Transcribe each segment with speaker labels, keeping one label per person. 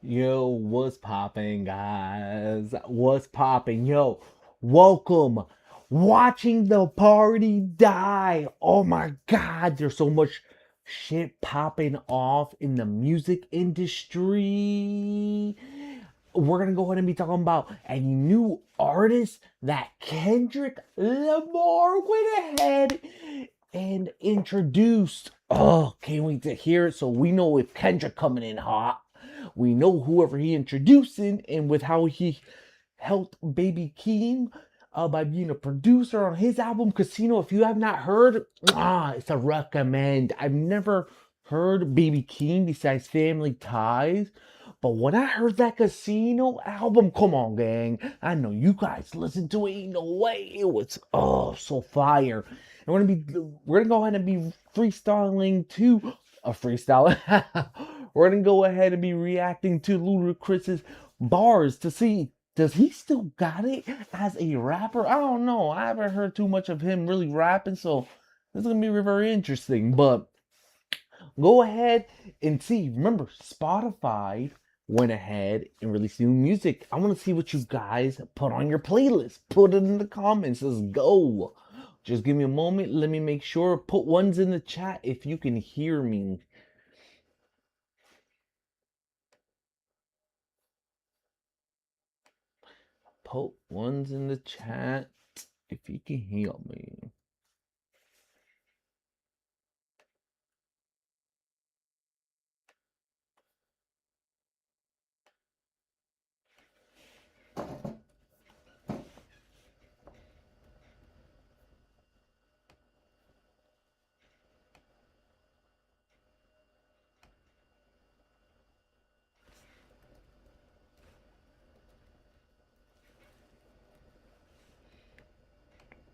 Speaker 1: Yo, what's poppin', guys? What's poppin'? Yo, welcome. Watching the party die. Oh my god, there's so much shit popping off in the music industry. We're gonna go ahead and be talking about a new artist that Kendrick Lamar went ahead and introduced. Oh, can't wait to hear it so we know if Kendrick coming in hot. We know whoever he introducing, and with how he helped Baby Keem by being a producer on his album Casino. If you have not heard, it's a recommend. I've never heard Baby Keem besides Family Ties. But when I heard that Casino album, come on, gang. I know you guys listened to it. Ain't no way. It was so fire. And we're gonna go ahead and be freestyling to a freestyle. We're gonna go ahead and be reacting to Ludacris's bars to see does he still got it as a rapper. I don't know. I haven't heard too much of him really rapping, so this is gonna be very interesting. But go ahead and see. Remember, Spotify went ahead and released new music. I want to see what you guys put on your playlist. Put it in the comments. Let's go. Just give me a moment. Let me make sure. Put ones in the chat if you can hear me. Put ones in the chat if you can hear me.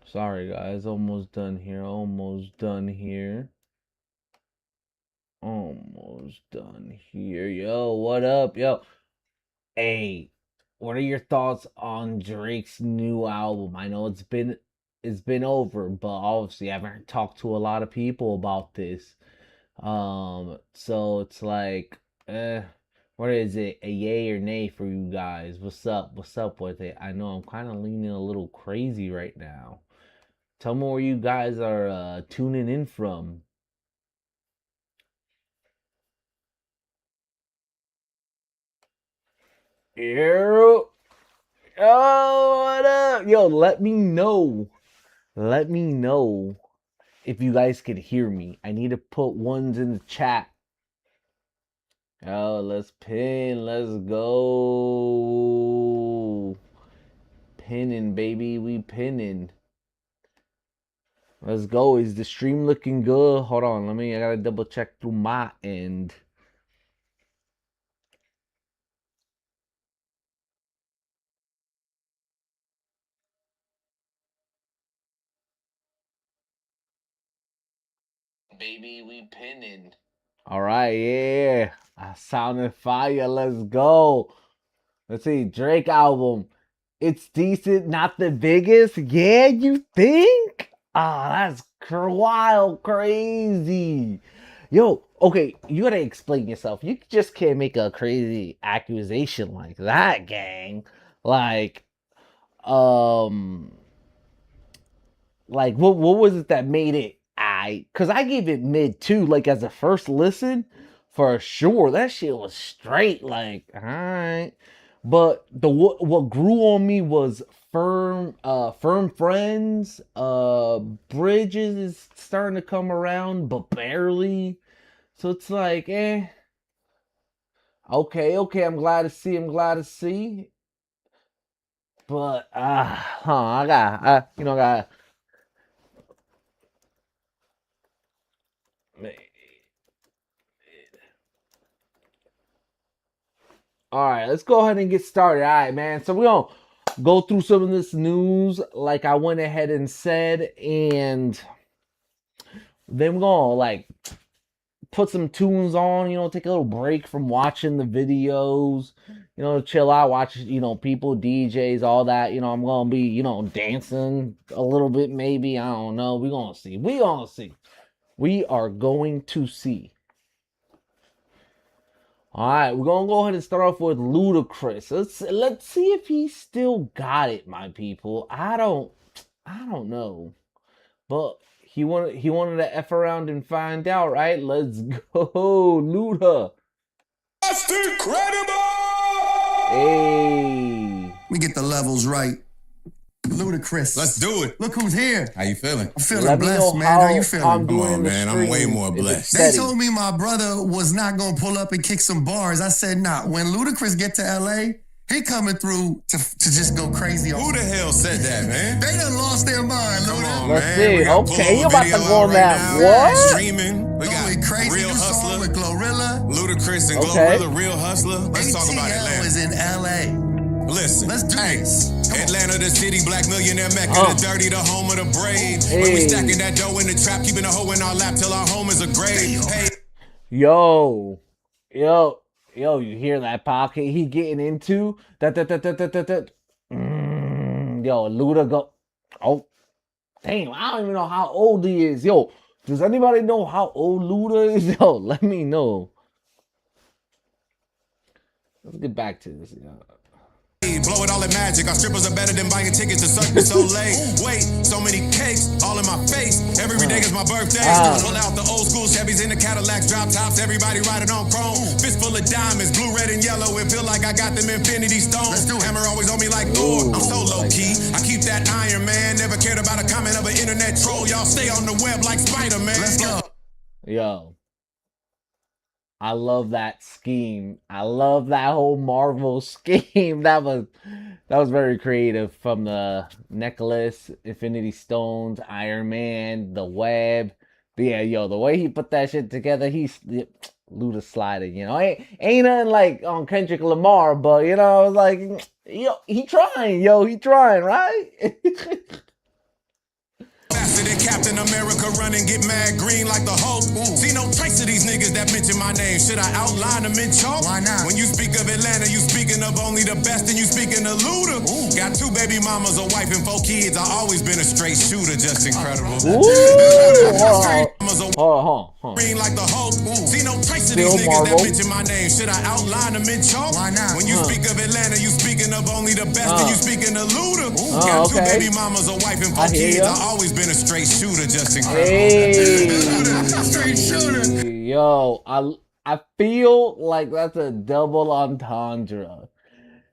Speaker 1: Sorry, guys. Almost done here. Almost done here. Almost done here. Yo, what up? Yo. Hey, what are your thoughts on Drake's new album? I know it's been over, but obviously I haven't talked to a lot of people about this. So it's like, what is it? A yay or nay for you guys? What's up? What's up with it? I know I'm kind of leaning a little crazy right now. Tell me where you guys are tuning in from. Yo, oh, what up? Yo, let me know. Let me know if you guys can hear me. I need to put ones in the chat. Oh, let's pin. Let's go. Pinning, baby. We pinning. Let's go. Is the stream looking good? Hold on. I gotta double check through my end. Baby, we pinning. All right, yeah. I sounded fire. Let's go. Let's see. Drake album. It's decent, not the biggest. Yeah, you think? Ah, that's wild, crazy. Yo, okay, you gotta explain yourself. You just can't make a crazy accusation like that, gang. Like, um, what was it that made it cause I gave it mid too, like as a first listen, for sure. That shit was straight, like, alright. But what grew on me was firm friends, bridges is starting to come around, but barely. So it's like, okay, I'm glad to see. But I got I got all right, let's go ahead and get started. All right, man. So we're going to go through some of this news like I went ahead and said, and then we're going to like put some tunes on, take a little break from watching the videos, chill out, watch, people, DJs, all that. I'm going to be, dancing a little bit maybe. I don't know. We're going to see. We're going to see. We are going to see. All right, we're gonna go ahead and start off with Ludacris. Let's see if he still got it, my people. I don't know, but he wanted to f around and find out, right? Let's go, Luda.
Speaker 2: That's incredible!
Speaker 1: Hey,
Speaker 3: We get the levels right. Ludacris.
Speaker 2: Let's do it.
Speaker 3: Look who's here.
Speaker 2: How you feeling?
Speaker 3: I'm feeling
Speaker 1: let me know
Speaker 3: blessed, man.
Speaker 1: how
Speaker 3: How you
Speaker 1: I'm
Speaker 3: feeling?
Speaker 1: doing
Speaker 2: Come on,
Speaker 1: in the
Speaker 2: man. I'm way
Speaker 1: stream.
Speaker 2: more
Speaker 1: Is it
Speaker 2: blessed.
Speaker 3: They
Speaker 1: steady?
Speaker 3: told me my brother was not gonna pull up and kick some bars. I said, nah. When Ludacris get to LA, he coming through to just go crazy on.
Speaker 2: Who the hell said that, man?
Speaker 3: They done lost their mind,
Speaker 2: Come
Speaker 3: Luda.
Speaker 2: on,
Speaker 1: Let's
Speaker 2: man.
Speaker 1: see.
Speaker 2: We got
Speaker 1: Okay,
Speaker 2: Pullover
Speaker 1: you about to
Speaker 2: video
Speaker 1: go
Speaker 2: out
Speaker 1: on
Speaker 2: right
Speaker 1: that.
Speaker 2: now.
Speaker 1: What?
Speaker 2: Streaming. We
Speaker 3: Going
Speaker 2: got
Speaker 3: crazy
Speaker 2: Real
Speaker 3: new song
Speaker 2: Hustler,
Speaker 3: with Glorilla.
Speaker 2: Ludacris and
Speaker 1: Okay.
Speaker 2: Glorilla, Real Hustler. Let's talk about
Speaker 3: ATL
Speaker 2: Atlanta.
Speaker 3: is in LA.
Speaker 2: Listen.
Speaker 3: Let's do this. Come on.
Speaker 2: Atlanta, the city, black millionaire mecca, the dirty, the home of the brave. When we
Speaker 1: Hey.
Speaker 2: stacking that dough in the trap, keeping a hoe in our lap till our home is a grave. Hey.
Speaker 1: Yo, you hear that pocket he getting into? That. Yo, Luda go. Oh, damn! I don't even know how old he is. Yo, does anybody know how old Luda is? Yo, let me know. Let's get back to this.
Speaker 2: Blow it all in magic. Our strippers are better than buying tickets to Cirque du Soleil. Wait, so many cakes all in my face. Every day is my birthday. Pull out the old school Chevys in the Cadillacs, drop tops. Everybody riding on chrome. Fist full of diamonds, blue, red, and yellow. It feel like I got them infinity stones. Hammer always on me like Thor. I'm so low key. I keep that Iron Man. Never cared about a comment of an internet troll. Y'all stay on the web like Spider-Man.
Speaker 3: Let's go.
Speaker 1: Yo, I love that scheme. I love that whole Marvel scheme. That was very creative. From the necklace, Infinity Stones, Iron Man, the web. Yeah, yo, the way he put that shit together, Luda sliding. Ain't nothing like on Kendrick Lamar, but I was like, he trying, right?
Speaker 2: Faster than Captain America, running, get mad green like the Hulk. See no trace of these niggas that mention my name. Should I outline them in chalk?
Speaker 3: Why not?
Speaker 2: When you speak of Atlanta, you speaking of only the best, and you speaking of Luda. Got 2 baby mamas, a wife, and 4 kids. I always been a straight shooter, just incredible.
Speaker 1: Ooh, hold on.
Speaker 2: Green like the Hulk. See no trace of these
Speaker 1: Still
Speaker 2: niggas
Speaker 1: Marvel.
Speaker 2: that mention my name. Should I outline them in chalk?
Speaker 3: Why not?
Speaker 2: When you speak of Atlanta, you speaking of only the best, and you speaking of Luda. Got 2
Speaker 1: okay.
Speaker 2: baby mamas, a wife, and 4
Speaker 1: I hear
Speaker 2: kids.
Speaker 1: ya.
Speaker 2: I always been a straight shooter, just incredible.
Speaker 1: Hey,
Speaker 3: Straight shooter.
Speaker 1: yo, I feel like that's a double entendre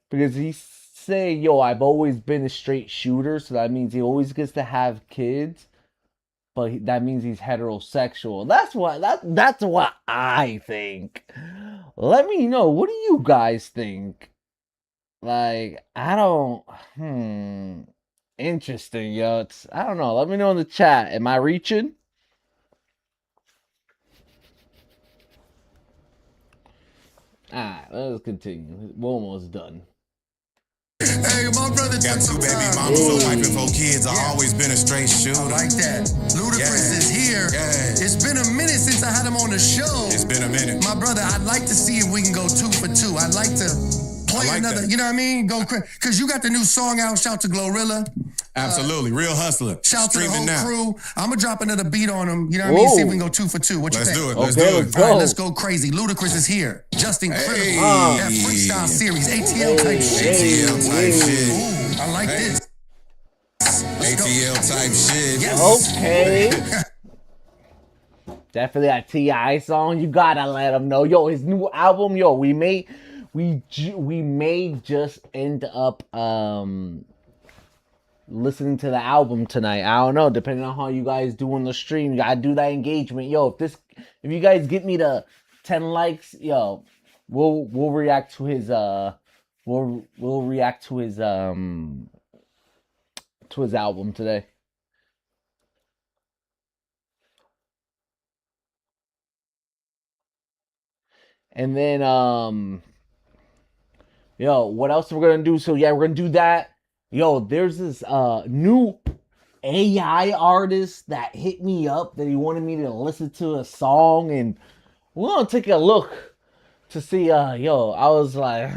Speaker 1: because he's saying, yo, I've always been a straight shooter, so that means he always gets to have kids, but that means he's heterosexual. That's what I think. Let me know. What do you guys think? Like, I don't. Interesting, yo. I don't know. Let me know in the chat. Am I reaching? Alright, let's continue. We're almost done.
Speaker 3: Hey, my brother
Speaker 2: Got
Speaker 3: took
Speaker 2: 2
Speaker 3: some
Speaker 2: baby
Speaker 3: time.
Speaker 2: mamas, a wife, and 4 kids. I always been a straight
Speaker 3: I
Speaker 2: shooter.
Speaker 3: like that. Ludacris is here.
Speaker 2: Yeah.
Speaker 3: It's been a minute since I had him on the show.
Speaker 2: It's been a minute.
Speaker 3: My brother, I'd like to see if we can go 2 for 2. I'd like to play
Speaker 2: I like
Speaker 3: another,
Speaker 2: that.
Speaker 3: you know what I mean? Go crazy. Because you got the new song out. Shout to Glorilla.
Speaker 2: Absolutely. Real hustler.
Speaker 3: Shout to the
Speaker 2: Streaming
Speaker 3: whole
Speaker 2: now.
Speaker 3: crew. I'm going to drop another beat on them. You know what I mean? See if we can go 2 for 2. What you
Speaker 2: Let's
Speaker 3: think?
Speaker 2: do it. Let's
Speaker 1: Okay,
Speaker 2: do
Speaker 1: let's
Speaker 2: it.
Speaker 1: go.
Speaker 3: All right, let's go crazy. Ludacris is here. Just incredible.
Speaker 2: Hey.
Speaker 3: That freestyle series, ATL type shit.
Speaker 2: ATL type shit.
Speaker 3: Ooh, I like
Speaker 2: Hey.
Speaker 3: this.
Speaker 2: ATL type shit.
Speaker 3: Yes.
Speaker 1: Okay. Definitely a T.I. song. You gotta let him know. Yo, his new album, yo, we may just end up listening to the album tonight. I don't know, depending on how you guys do on the stream. You gotta do that engagement. Yo, if you guys get me to 10 likes, yo, we'll react to his we'll react to his album today. And then yo, what else we're gonna do? So yeah, we're gonna do that. Yo, there's this new AI artist that hit me up that he wanted me to listen to a song, and we're gonna take a look to see yo, I was like,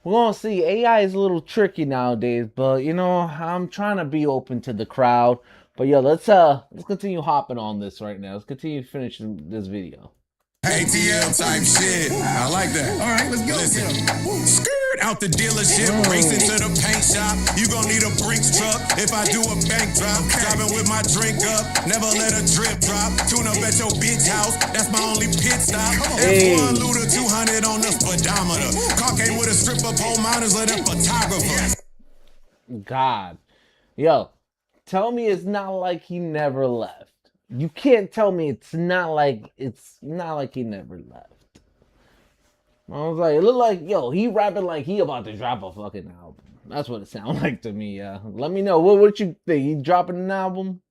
Speaker 1: we're gonna see. AI is a little tricky nowadays, but I'm trying to be open to the crowd. But yo, let's continue hopping on this right now. Let's continue finishing this video.
Speaker 2: ATL type shit. I like that.
Speaker 3: All right, let's go.
Speaker 2: Listen. Skirt out the dealership, racing to the paint shop. You gon' need a Brinks truck if I do a bank drop. Driving with my drink up, never let a drip drop. Tune up at your bitch house, that's my only pit stop. F1 Luda 200 on the speedometer. Car came with a strip of pole mounters, let a photographer.
Speaker 1: God. Yo, tell me it's not like he never left. You can't tell me it's not like he never left. I was like, it looked like, yo, he rapping like he about to drop a fucking album. That's what it sounded like to me, yeah. Let me know, what you think? He dropping an album?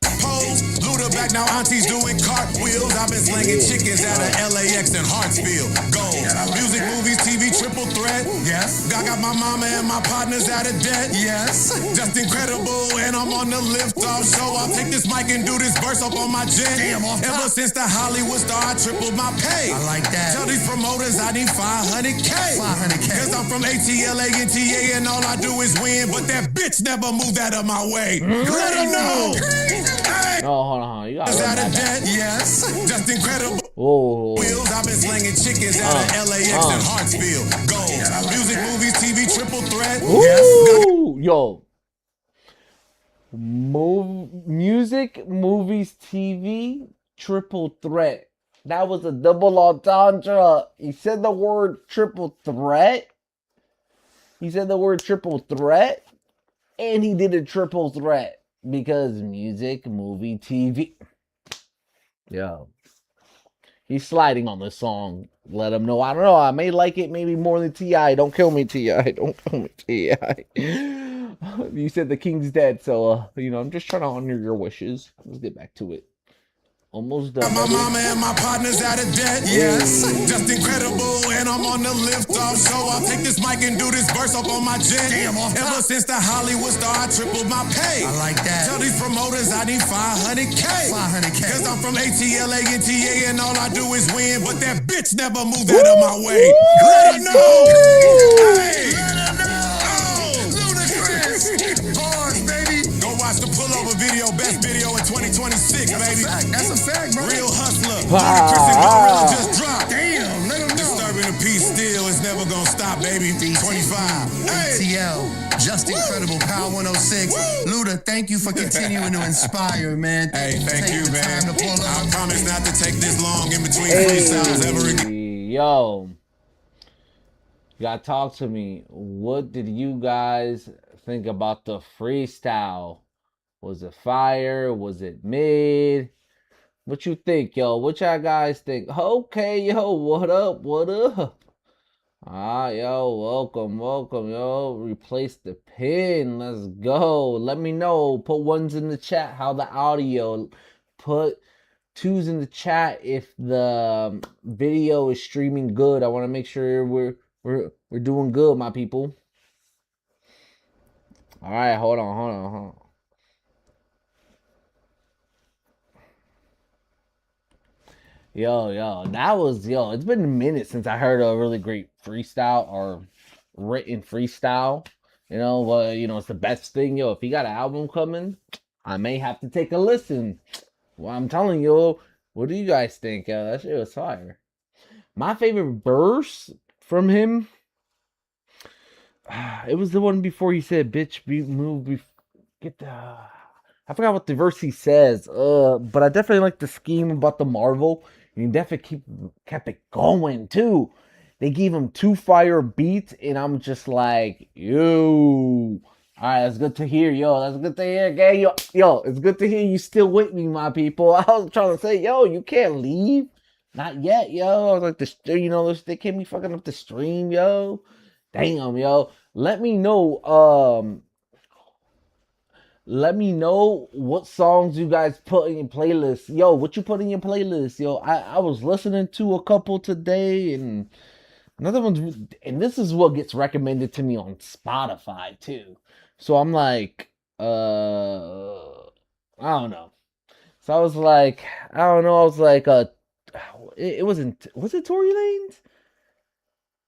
Speaker 2: Pose, Luda back now, auntie's doing cartwheels. I've been slinging chickens out of LAX and Hartsfield. Gold, music, movies, TV, triple threat.
Speaker 3: Yes.
Speaker 2: I got my mama and my partners out of debt.
Speaker 3: Yes.
Speaker 2: Just incredible, and I'm on the lift off show. I'll take this mic and do this verse up on my jet.
Speaker 3: Damn, off top.
Speaker 2: Ever since the Hollywood star, I tripled my pay.
Speaker 3: I like that.
Speaker 2: Tell these promoters I need 500K.
Speaker 3: 500K.
Speaker 2: Cause I'm from ATLA and TA, and all I do is win. But that bitch never moved out of my way. Let her know.
Speaker 1: Oh, hold on. You got
Speaker 2: Out of debt, yes. Just incredible.
Speaker 1: Oh,
Speaker 2: Wheels, I've been slinging chickens out of LAX and Hartsfield. Gold, music, movies, TV, triple threat.
Speaker 1: ooh, yo. Music, movies, TV, triple threat. That was a double entendre. He said the word triple threat. He said the word triple threat. And he did a triple threat. Because music, movie, TV. Yo. He's sliding on this song. Let him know. I don't know. I may like it maybe more than T.I. Don't kill me, T.I. Don't kill me, T.I. You said the king's dead. So, I'm just trying to honor your wishes. Let's get back to it. Almost done.
Speaker 2: My mama and my partners out of debt. Yes. Just incredible, and I'm on the lift off show. I'll take this mic and do this verse up on my jet.
Speaker 3: Damn, off
Speaker 2: Ever
Speaker 3: top.
Speaker 2: since the Hollywood star, I tripled my pay.
Speaker 3: I like that.
Speaker 2: Tell these promoters I need 500K.
Speaker 3: 500K.
Speaker 2: Cause I'm from ATLA and TA, and all I do is win. But that bitch never moved out of my way. Let her know. Hey.
Speaker 3: Let her know. Ludacris. Bars, baby.
Speaker 2: Go watch the pullover video, best video in 2026, baby.
Speaker 3: That's a fact, bro.
Speaker 2: Real hustler. Ludacris and Gorilla just dropped.
Speaker 3: Damn, let him know.
Speaker 2: Disturbing the peace still, it's never gonna stop, baby. 25. Hey.
Speaker 3: ATL, just incredible. Power 106. Luda, thank you for continuing to inspire, man.
Speaker 2: Hey, thank you,
Speaker 3: the
Speaker 2: man.
Speaker 3: time to pull up.
Speaker 2: I promise not to take this long in between freestyles ever again.
Speaker 1: Yo. You gotta talk to me. What did you guys think about the freestyle? Was it fire? Was it mid? What you think, yo? What y'all guys think? Okay, yo, what up? What up? Yo, welcome, yo. Replace the pin. Let's go. Let me know. Put ones in the chat how the audio. Put twos in the chat if the video is streaming good. I want to make sure we're doing good, my people. All right, hold on. Yo, that was, it's been a minute since I heard a really great freestyle or written freestyle. It's the best thing, yo. If he got an album coming, I may have to take a listen. Well, I'm telling you, what do you guys think? That shit was fire. My favorite verse from him, it was the one before he said, "Bitch, get the." I forgot what the verse he says. But I definitely like the scheme about the Marvel. And he definitely kept it going too. They gave him 2 fire beats, and I'm just like, yo. Alright, that's good to hear, yo. That's good to hear, gang. Yo, it's good to hear you still with me, my people. I was trying to say, yo, you can't leave. Not yet, yo. I was like, they can't be fucking up the stream, yo. Damn, yo. Let me know, what songs you guys put in your playlist. Yo, what you put in your playlist? Yo, I was listening to a couple today, and another one's, and this is what gets recommended to me on Spotify too. So I'm like, I don't know. So I was like, was it Tory Lanez?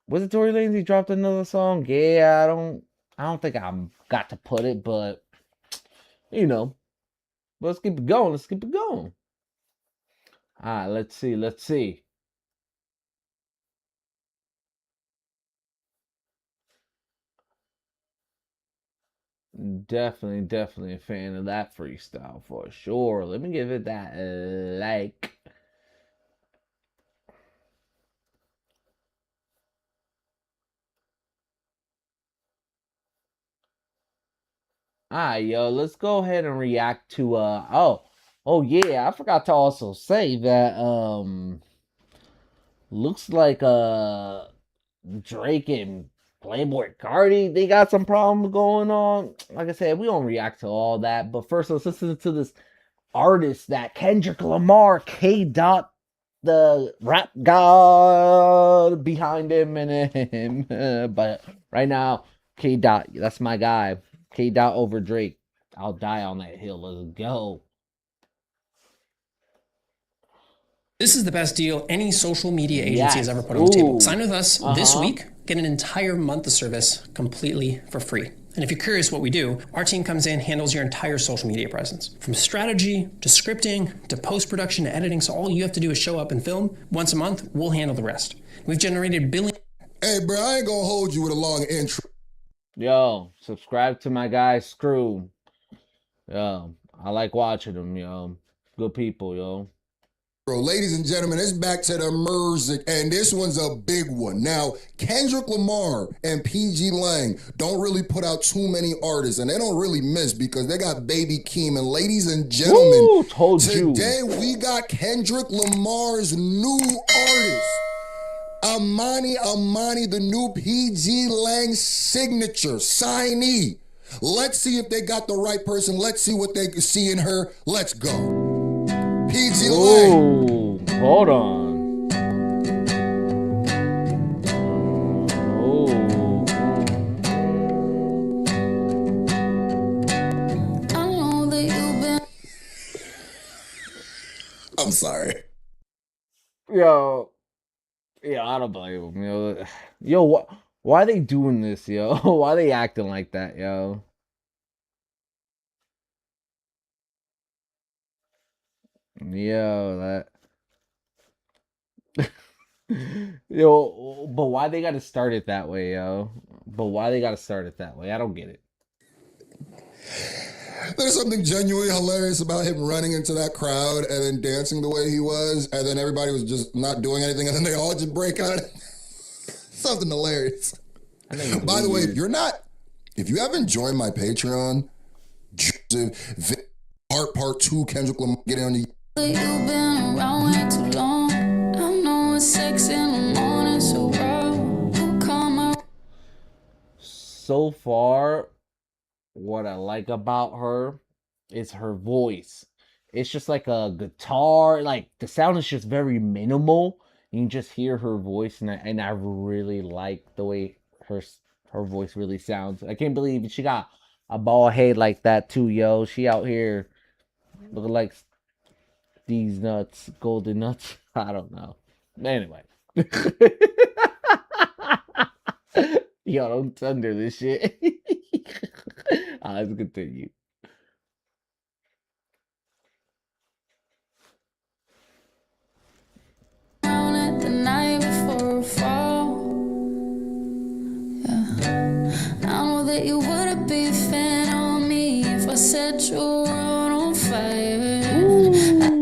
Speaker 1: Was it Tory Lanez? He dropped another song. Yeah, I don't think I got to put it, but let's keep it going. Let's see. Let's see. Definitely a fan of that freestyle for sure. Let me give it that like. Yo, let's go ahead and react to oh yeah, I forgot to also say that looks like Drake and Playboy Cardi, they got some problems going on. Like I said, we don't react to all that, but first let's listen to this artist that Kendrick Lamar, K. Dot, the rap god behind him and him. But right now, K. Dot, that's my guy. K. Dot over Drake. I'll die on that hill. Let's go.
Speaker 4: This is the best deal any social media agency
Speaker 1: Yes.
Speaker 4: has ever put on the table.
Speaker 1: Ooh.
Speaker 4: Sign with us this week, get an entire month of service completely for free. And if you're curious what we do, our team comes in, handles your entire social media presence. From strategy to scripting to post-production to editing, so all you have to do is show up and film. Once a month, we'll handle the rest. We've generated billions.
Speaker 2: Hey, bro, I ain't gonna hold you with a long intro.
Speaker 1: Yo, subscribe to my guy Screw. Yo, I like watching them, yo. Good people, yo.
Speaker 2: Ladies and gentlemen, it's back to the music, and this one's a big one. Now, Kendrick Lamar and PG Lang don't really put out too many artists, and they don't really miss because they got Baby Keem. And ladies and gentlemen,
Speaker 1: Woo, told you.
Speaker 2: today we got Kendrick Lamar's new artist, Amani, the new PG Lang signature signee. Let's see if they got the right person. Let's see what they see in her. Let's go. PG Lang.
Speaker 1: Ooh, hold on. Ooh.
Speaker 5: I know that you've been.
Speaker 2: I'm sorry.
Speaker 1: Yo, I don't blame him, yo. Why are they doing this, yo? Why are they acting like that, yo? Yo, that. Yo, but why they gotta start it that way, yo? But why they gotta start it that way? I don't get it.
Speaker 2: There's something genuinely hilarious about him running into that crowd and then dancing the way he was, and then everybody was just not doing anything, and then they all just break out. Something hilarious. By the way, if you haven't joined my Patreon, part 2, Kendrick Lamar, get on the.
Speaker 5: You've been around way too long. I know it's 6 in the morning, so bro, you come around.
Speaker 1: So far, what I like about her is her voice. It's just like a guitar, like the sound is just very minimal. You can just hear her voice, and I really like the way her voice really sounds. I can't believe she got a bald head like that too, yo. She out here looking like these nuts, golden nuts. I don't know. Anyway. Yo, don't thunder this shit. Let's continue.
Speaker 5: At the night before a fall. Yeah. I know that you wouldn't be a fan of me if I set your world on fire.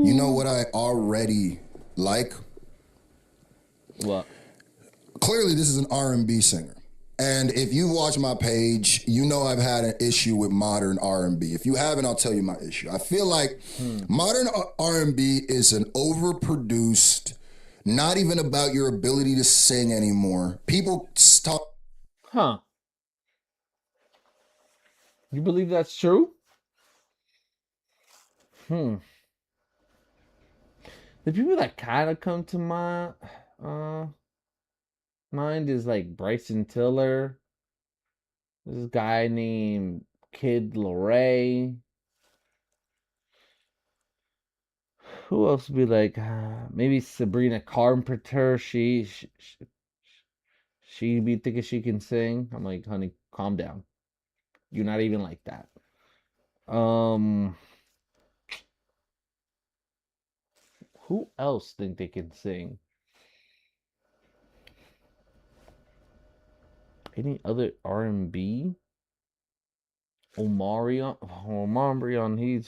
Speaker 2: You know what I already like?
Speaker 1: What?
Speaker 2: Clearly, this is an R&B singer. And if you've watched my page, you know I've had an issue with modern R&B. If you haven't, I'll tell you my issue. I feel like modern R&B is an overproduced, not even about your ability to sing anymore. People talk.
Speaker 1: Huh. You believe that's true? The people that kind of come to my mind is like Bryson Tiller. This guy named Kid Larray. Who else would be like? Maybe Sabrina Carpenter. She be thinking she can sing. I'm like, honey, calm down. You're not even like that. Who else think they can sing? Any other R&B? Omarion,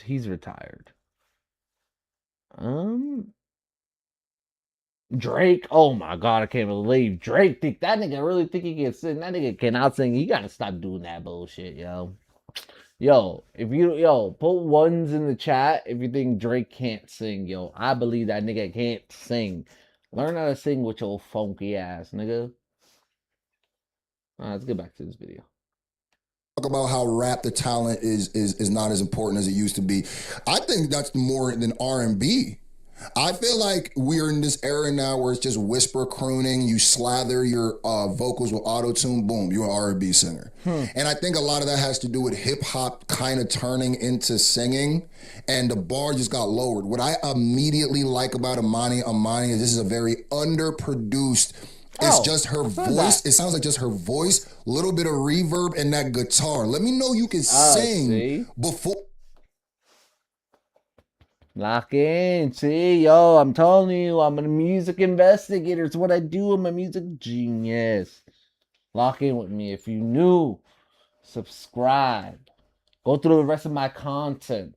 Speaker 1: he's retired. Drake. Oh my god, I can't believe Drake think that nigga really think he can sing. That nigga cannot sing. You gotta stop doing that bullshit, yo. Yo, put ones in the chat if you think Drake can't sing, yo. I believe that nigga can't sing. Learn how to sing with your funky ass, nigga. Alright, let's get back to this video.
Speaker 6: Talk about how rap, the talent is not as important as it used to be. I think that's more than R&B. I feel like we're in this era now where it's just whisper crooning. You slather your vocals with auto-tune, boom, you're an R&B singer. And I think a lot of that has to do with hip-hop kind of turning into singing, and the bar just got lowered. What I immediately like about Imani is this is a very underproduced. It's just her voice. It sounds like just her voice, a little bit of reverb and that guitar. Let me know you can sing before.
Speaker 1: Lock in, see, yo, I'm telling you, I'm a music investigator. It's what I do. I'm a music genius. Lock in with me. If you new, subscribe. Go through the rest of my content.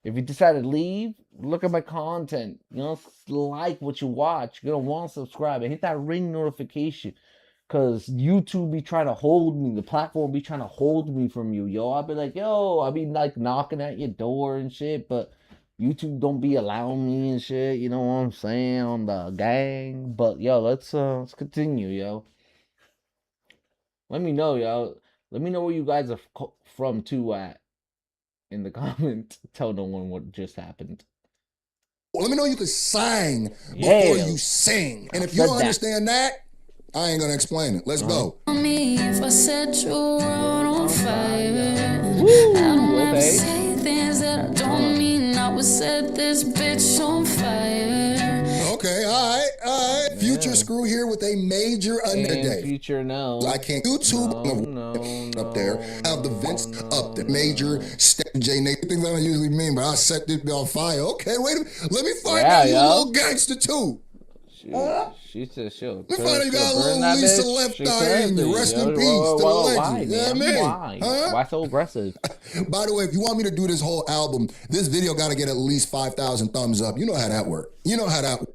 Speaker 1: If you decide to leave, look at my content. You know, like what you watch. You're going to want to subscribe and hit that ring notification. Because YouTube be trying to hold me. The platform be trying to hold me from you, yo. I'll be like, yo, I'll be like knocking at your door and shit. But YouTube don't be allowing me and shit, you know what I'm saying, on the gang. But yo, let's continue, yo. Let me know, yo. Let me know where you guys are from too at in the comments. Tell no one what just happened.
Speaker 6: Let me know you can sing before you sing. And if you don't understand that, I ain't gonna explain it. Let's go.
Speaker 5: Me if I set you on fire. I don't ever say things that I don't mean. I would set this bitch on fire.
Speaker 6: Okay, all right. Future Screw here with a major underday.
Speaker 1: Future, no.
Speaker 6: I can't. YouTube up there. Have the Vince up there. Major Step J Nate. Things I don't usually mean, but I set this on fire. Okay, wait a minute. Let me find out you a little gangster too.
Speaker 1: She said she'll.
Speaker 6: Let me find out you got a little Lisa Left Eye in you. Rest in peace to the legend. You know what I mean?
Speaker 1: Why so aggressive?
Speaker 6: By the way, if you want me to do this whole album, this video got to get at least 5,000 thumbs up. You know how that works. You know how that works.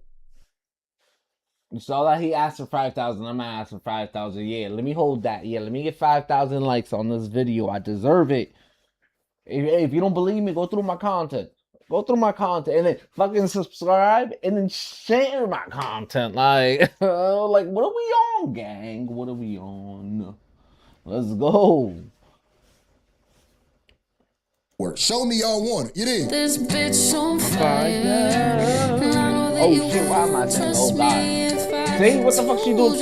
Speaker 1: You saw that he asked for 5,000. I'm gonna ask for 5,000. Yeah, let me hold that. Yeah, let me get 5,000 likes on this video. I deserve it. If you don't believe me, go through my content. Go through my content and then fucking subscribe and then share my content. Like, like, what are we on, gang? What are we on? Let's go.
Speaker 6: Show me y'all want it. You did.
Speaker 5: This bitch on fire.
Speaker 1: Oh shit, why am I saying, oh god. See, what the fuck she doing?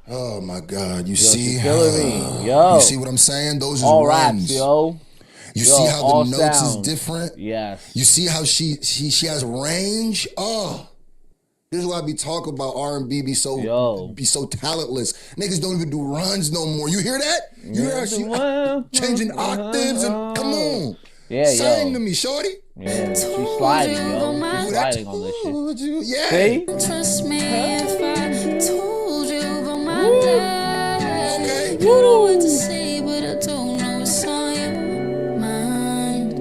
Speaker 6: Oh my god, you
Speaker 1: Yo,
Speaker 6: see?
Speaker 1: she's killing me. Yo.
Speaker 6: You see what I'm saying? Those are
Speaker 1: all
Speaker 6: runs.
Speaker 1: raps, yo.
Speaker 6: You see how the notes
Speaker 1: sounds.
Speaker 6: is different?
Speaker 1: Yes.
Speaker 6: You see how she has range? Oh. This is why I be talking about R&B be so talentless. Niggas don't even do runs no more. You hear that? You hear how she changing octaves and come on.
Speaker 1: Yeah,
Speaker 6: sing to me, shorty.
Speaker 1: Yeah, she's sliding, yo. She's sliding on this shit.
Speaker 6: Yeah.
Speaker 1: See?
Speaker 5: Trust me if I told you about my life.
Speaker 6: Okay.
Speaker 5: You know what to say, but I don't know what's on your mind.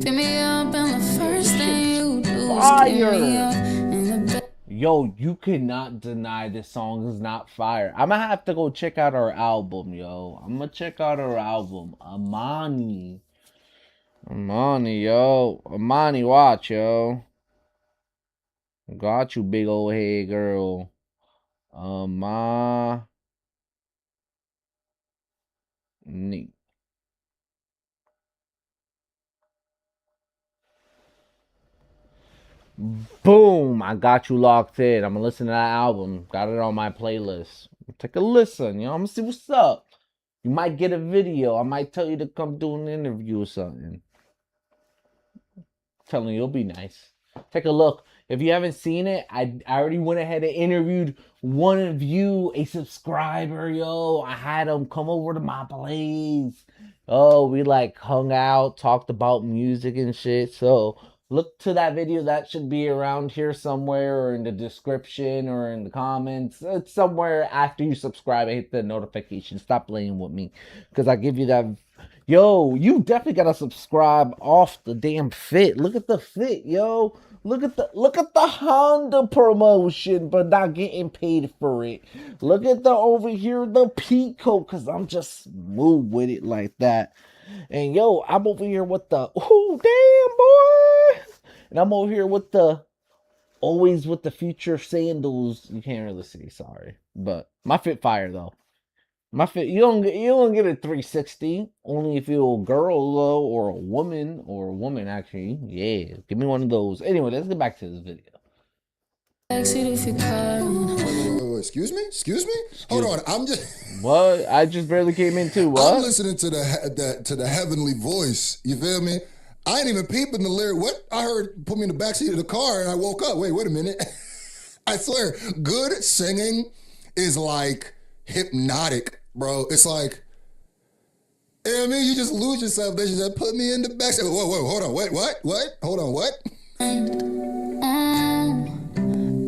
Speaker 5: Pick me up and the first thing you do is get me up in the bed.
Speaker 1: Yo, you cannot deny this song is not fire. I'm gonna have to go check out her album, yo. I'm gonna check out her album. Imani, yo. Imani, watch, yo. Got you, big old head girl. Imani. Boom! I got you locked in. I'm gonna listen to that album. Got it on my playlist. Take a listen, you know. I'm gonna see what's up. You might get a video. I might tell you to come do an interview or something. Telling you, it'll be nice. Take a look. If you haven't seen it, I already went ahead and interviewed one of you, a subscriber, yo. I had him come over to my place. Oh, we like hung out, talked about music and shit. So look to that video. That should be around here somewhere, or in the description, or in the comments. It's somewhere after you subscribe and hit the notification. Stop playing with me, because I give you that. Yo, you definitely gotta subscribe off the damn fit. Look at the fit, yo. Look at the Honda promotion, but not getting paid for it. Look at the over here, the Pico, because I'm just smooth with it like that. And yo, I'm over here with the, oh, damn, boy. And I'm over here with the, always with the future sandals. You can't really see, sorry. But my fit fire, though. My fit, you don't get a 360, only if you're a girl, though, or a woman, actually. Yeah, give me one of those. Anyway, let's get back to this video.
Speaker 6: Wait, excuse me? Hold on, I'm just...
Speaker 1: What? I just barely came in too. What?
Speaker 6: I'm listening to the heavenly voice. You feel me? I ain't even peeping the lyric. What? I heard put me in the backseat of the car and I woke up. Wait a minute. I swear, good singing is like hypnotic, bro. It's like, you know what I mean? You just lose yourself. They just put me in the backseat. Whoa, hold on. Wait, what? Hold on, what?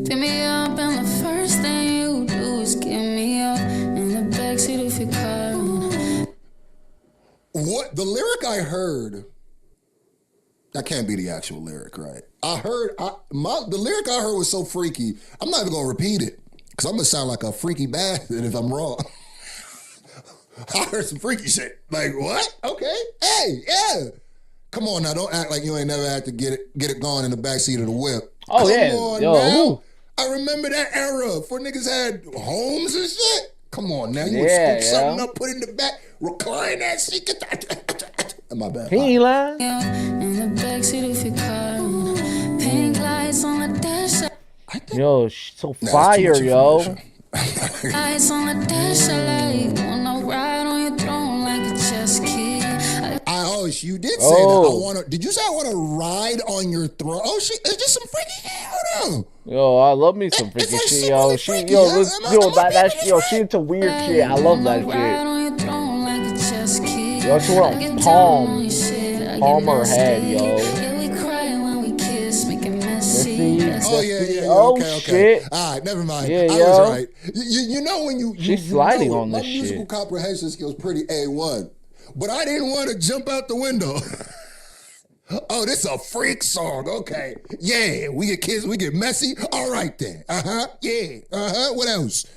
Speaker 5: Pick me up and the first thing you do is get me up in the backseat of your car.
Speaker 6: What? The lyric I heard, that can't be the actual lyric, right? The lyric I heard was so freaky, I'm not even gonna repeat it, because I'm gonna sound like a freaky bastard if I'm wrong. I heard some freaky shit. Like, what? Okay. Hey, yeah. Come on now, don't act like you ain't never had to get it going in the backseat of the whip.
Speaker 1: Oh,
Speaker 6: Come
Speaker 1: yeah.
Speaker 6: on
Speaker 1: Yo,
Speaker 6: now.
Speaker 1: who?
Speaker 6: I remember that era before niggas had homes and shit. Come on now, you would
Speaker 1: Yeah,
Speaker 6: scoop something up, put it in the back, recline that shit. My bad.
Speaker 1: He ain't lying.
Speaker 5: In the backseat of your car. Pink lights on the dash.
Speaker 1: Yo, she's so
Speaker 6: Nah,
Speaker 1: fire,
Speaker 6: that's too much
Speaker 1: yo.
Speaker 6: information.
Speaker 5: Lights on the dash. I like wanna ride on your throne like a chess key.
Speaker 6: You did say that. Did you say I want to ride on your throne? Oh, is this some freaky shit? Hold on.
Speaker 1: Yo, I love me some freaky
Speaker 6: like
Speaker 1: shit,
Speaker 6: super
Speaker 1: yo.
Speaker 6: really
Speaker 1: She,
Speaker 6: freaky,
Speaker 1: yo,
Speaker 6: huh?
Speaker 1: let's,
Speaker 6: Am I
Speaker 1: yo, that
Speaker 6: freaky?
Speaker 1: yo, she into weird shit. I love that
Speaker 5: Ride
Speaker 1: shit.
Speaker 5: on your throne like a chess key.
Speaker 1: Yo, she want palm her head, yo.
Speaker 5: Yeah, we cry when we kiss, make it messy.
Speaker 6: Oh, yeah.
Speaker 1: Oh,
Speaker 6: Okay.
Speaker 1: shit.
Speaker 6: All right, never mind.
Speaker 1: Yeah,
Speaker 6: I
Speaker 1: yo.
Speaker 6: was right. You know when you
Speaker 1: She's sliding
Speaker 6: know
Speaker 1: on
Speaker 6: my
Speaker 1: this
Speaker 6: musical
Speaker 1: shit.
Speaker 6: comprehension skills pretty A1, but I didn't want to jump out the window. Oh, this is a freak song. Okay. Yeah, we get kids, we get messy. All right then. Yeah. What else?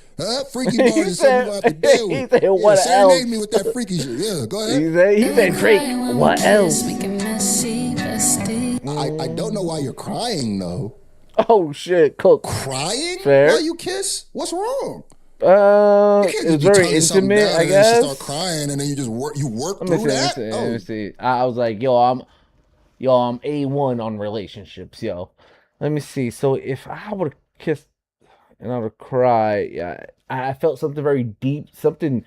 Speaker 6: Freaky bars is something we have to deal with.
Speaker 1: He said, what
Speaker 6: serenade
Speaker 1: else?
Speaker 6: me with that freaky shit. Yeah, go ahead.
Speaker 1: He said, Drake, what else?
Speaker 5: Make it messy, bestie.
Speaker 6: I don't know why you're crying though.
Speaker 1: Oh, shit, Cook.
Speaker 6: Crying?
Speaker 1: Fair.
Speaker 6: While you kiss? What's wrong? You can't just
Speaker 1: It's
Speaker 6: be
Speaker 1: very
Speaker 6: telling something
Speaker 1: intimate,
Speaker 6: bad
Speaker 1: I
Speaker 6: and then
Speaker 1: guess.
Speaker 6: she start crying and then you just work
Speaker 1: Let me
Speaker 6: through
Speaker 1: see,
Speaker 6: that.
Speaker 1: let me see. I was like, I'm A1 on relationships, yo. Let me see. So if I would have kissed and I would cry, yeah, I felt something very deep, something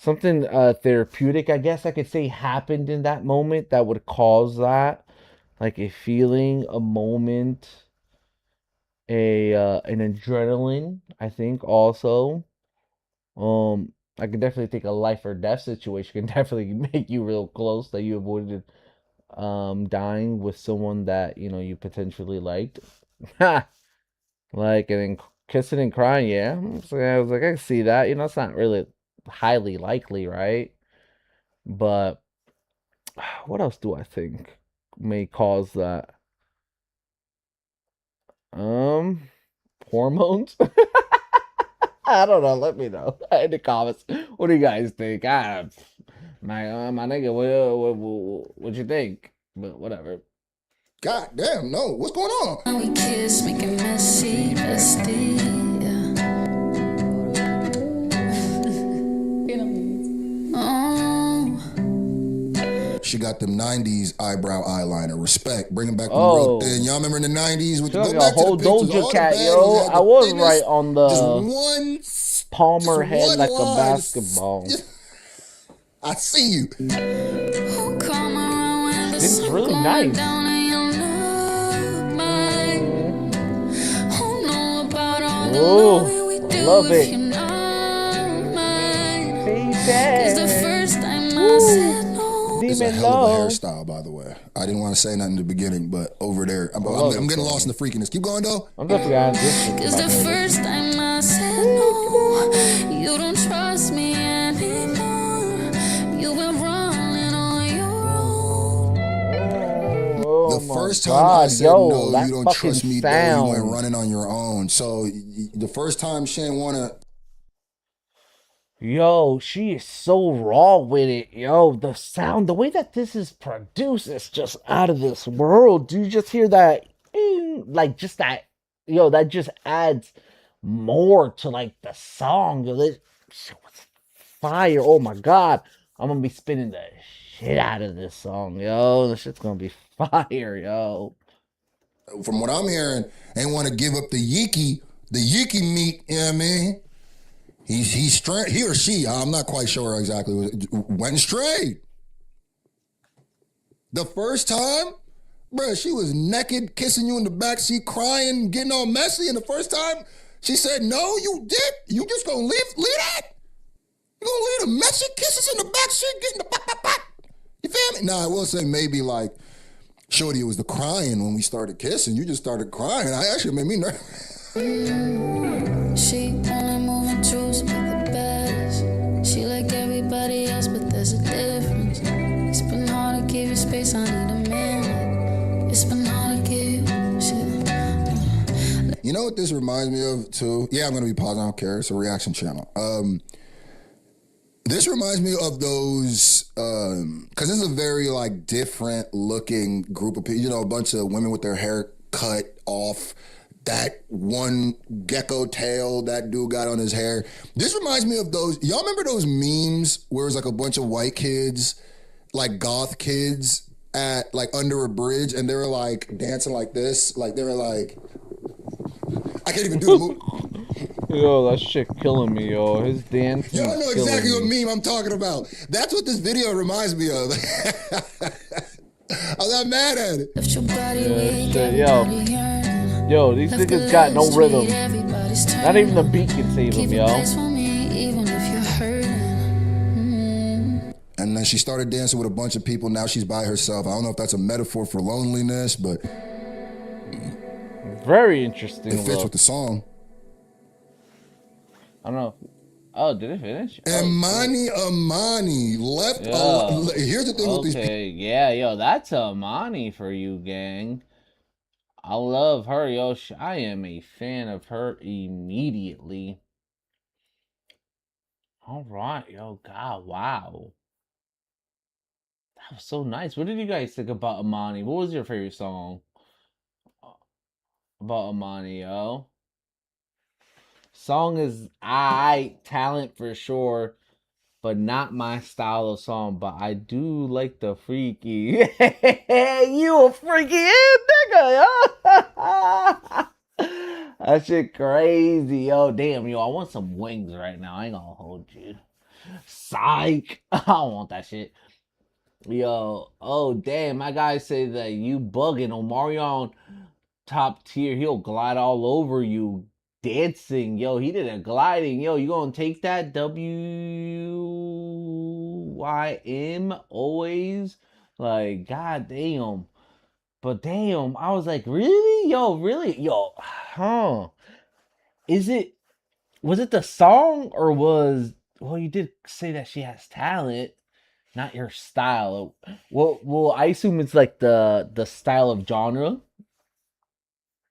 Speaker 1: therapeutic, I guess I could say, happened in that moment that would cause that, like a feeling, a moment, an adrenaline. I think also, I could definitely think a life or death situation can definitely make you real close that you avoided dying with someone that you potentially liked. Like, and then kissing and crying, yeah. I was like, I can see that. It's not really highly likely, right? But what else do I think may cause that? Hormones? I don't know. Let me know in the comments. What do you guys think? My nigga, what you think? But whatever.
Speaker 6: God damn, no. What's going on?
Speaker 5: When we kiss, make it messy, bestie.
Speaker 6: She got them 90s eyebrow eyeliner. Respect. Bringing back them
Speaker 1: Oh.
Speaker 6: real thin. Y'all remember in the 90s? With
Speaker 1: She got
Speaker 6: go
Speaker 1: a
Speaker 6: back to
Speaker 1: whole
Speaker 6: the pictures,
Speaker 1: Doja
Speaker 6: all the
Speaker 1: Cat,
Speaker 6: baddies
Speaker 1: yo.
Speaker 6: had the
Speaker 1: I was
Speaker 6: thinnest,
Speaker 1: right on the
Speaker 6: just one
Speaker 1: palmer
Speaker 6: just
Speaker 1: head
Speaker 6: one
Speaker 1: like a
Speaker 6: line.
Speaker 1: basketball.
Speaker 6: I see you.
Speaker 5: Who come around when the
Speaker 1: It's
Speaker 5: sun
Speaker 1: really
Speaker 5: going
Speaker 1: nice.
Speaker 5: down and you look mine? Who know about all the
Speaker 1: Ooh,
Speaker 5: loving we do
Speaker 1: love
Speaker 5: if
Speaker 1: it.
Speaker 5: you're not mine?
Speaker 1: Baby.
Speaker 5: 'Cause the first time I said no,
Speaker 6: It's a
Speaker 1: dreaming
Speaker 6: hell of a
Speaker 1: low.
Speaker 6: hairstyle, by the way. I didn't want to say nothing in the beginning, but over there, I'm
Speaker 1: love
Speaker 6: getting
Speaker 1: this
Speaker 6: lost in the freakiness. Keep going, though.
Speaker 1: I'm definitely gonna this.
Speaker 5: Cause the first time I said no, you don't trust me anymore. You went running on your own.
Speaker 1: Oh
Speaker 6: The
Speaker 1: my
Speaker 6: first time
Speaker 1: God,
Speaker 6: I said
Speaker 1: yo,
Speaker 6: no,
Speaker 1: that
Speaker 6: you don't
Speaker 1: fucking
Speaker 6: trust me, though, you went
Speaker 1: sound.
Speaker 6: running on your own. So the first time she didn't want to.
Speaker 1: Yo, she is so raw with it. Yo, the sound, the way that this is produced is just out of this world. Do you just hear that? Like, just that, yo, that just adds more to, like, the song. Yo, this shit was fire. Oh my God. I'm gonna be spinning the shit out of this song, yo. This shit's gonna be fire, yo.
Speaker 6: From what I'm hearing, ain't want to give up the yiki meat, you know what I mean? He's straight, he or she, I'm not quite sure exactly, went straight. The first time, bruh, she was naked, kissing you in the backseat, crying, getting all messy, and the first time, she said, no, you did. You just gonna leave that? You gonna leave the messy kisses in the backseat, getting the pop. You feel me? Nah, I will say maybe like, shorty, it was the crying when we started kissing. You just started crying. I actually made me nervous.
Speaker 5: She only moving truths with the baddest. She like everybody else, but there's a difference. It's been hard to give you space, I need a man. It's been hard to give you shit.
Speaker 6: You know what this reminds me of too? Yeah, I'm gonna be pausing. I don't care. It's a reaction channel. This reminds me of those, because this is a very like different looking group of people. You know, a bunch of women with their hair cut off. That one gecko tail that dude got on his hair. This reminds me of those. Y'all remember those memes where it's like a bunch of white kids, like goth kids, at like under a bridge, and they were like dancing like this, like they were like, I can't even do the move.
Speaker 1: Yo, that shit killing me, yo. His dancing.
Speaker 6: Y'all know exactly what meme I'm talking about. That's what this video reminds me of. I'm not mad at it.
Speaker 5: Lift your body
Speaker 1: Yeah,
Speaker 5: weak,
Speaker 1: shit,
Speaker 5: everybody yearning.
Speaker 1: Yo, these
Speaker 5: Lift the
Speaker 1: niggas got no
Speaker 5: lips,
Speaker 1: rhythm.
Speaker 5: treat everybody's
Speaker 1: Not even the
Speaker 5: turning.
Speaker 1: beat can save
Speaker 5: Keep
Speaker 1: him,
Speaker 5: your
Speaker 1: yo.
Speaker 5: place for me, even if you're hurting.
Speaker 6: And then she started dancing with a bunch of people. Now she's by herself. I don't know if that's a metaphor for loneliness, but
Speaker 1: Very interesting.
Speaker 6: it fits
Speaker 1: look.
Speaker 6: with the song.
Speaker 1: I don't know. Oh, did it finish?
Speaker 6: Amani left.
Speaker 1: Yeah.
Speaker 6: Here's the thing with these people.
Speaker 1: Okay, yeah, yo, that's Amani for you, gang. I love her, yo. I am a fan of her immediately. All right, yo, God, wow. That was so nice. What did you guys think about Amani? What was your favorite song about Amani, yo? Song is talent for sure, but not my style of song. But I do like the freaky. You a freaky ass nigga, yo. That shit crazy, yo. Damn, yo, I want some wings right now. I ain't gonna hold you. Psych. I don't want that shit. Yo, oh damn, my guy said that you bugging Omarion top tier. He'll glide all over you dancing. Yo, he did a gliding. Yo, you gonna take that WYM always? Like, god damn. But damn, I was like, really? Yo, really? Yo, huh. Was it the song or well, you did say that she has talent, not your style. Well, I assume it's like the style of genre.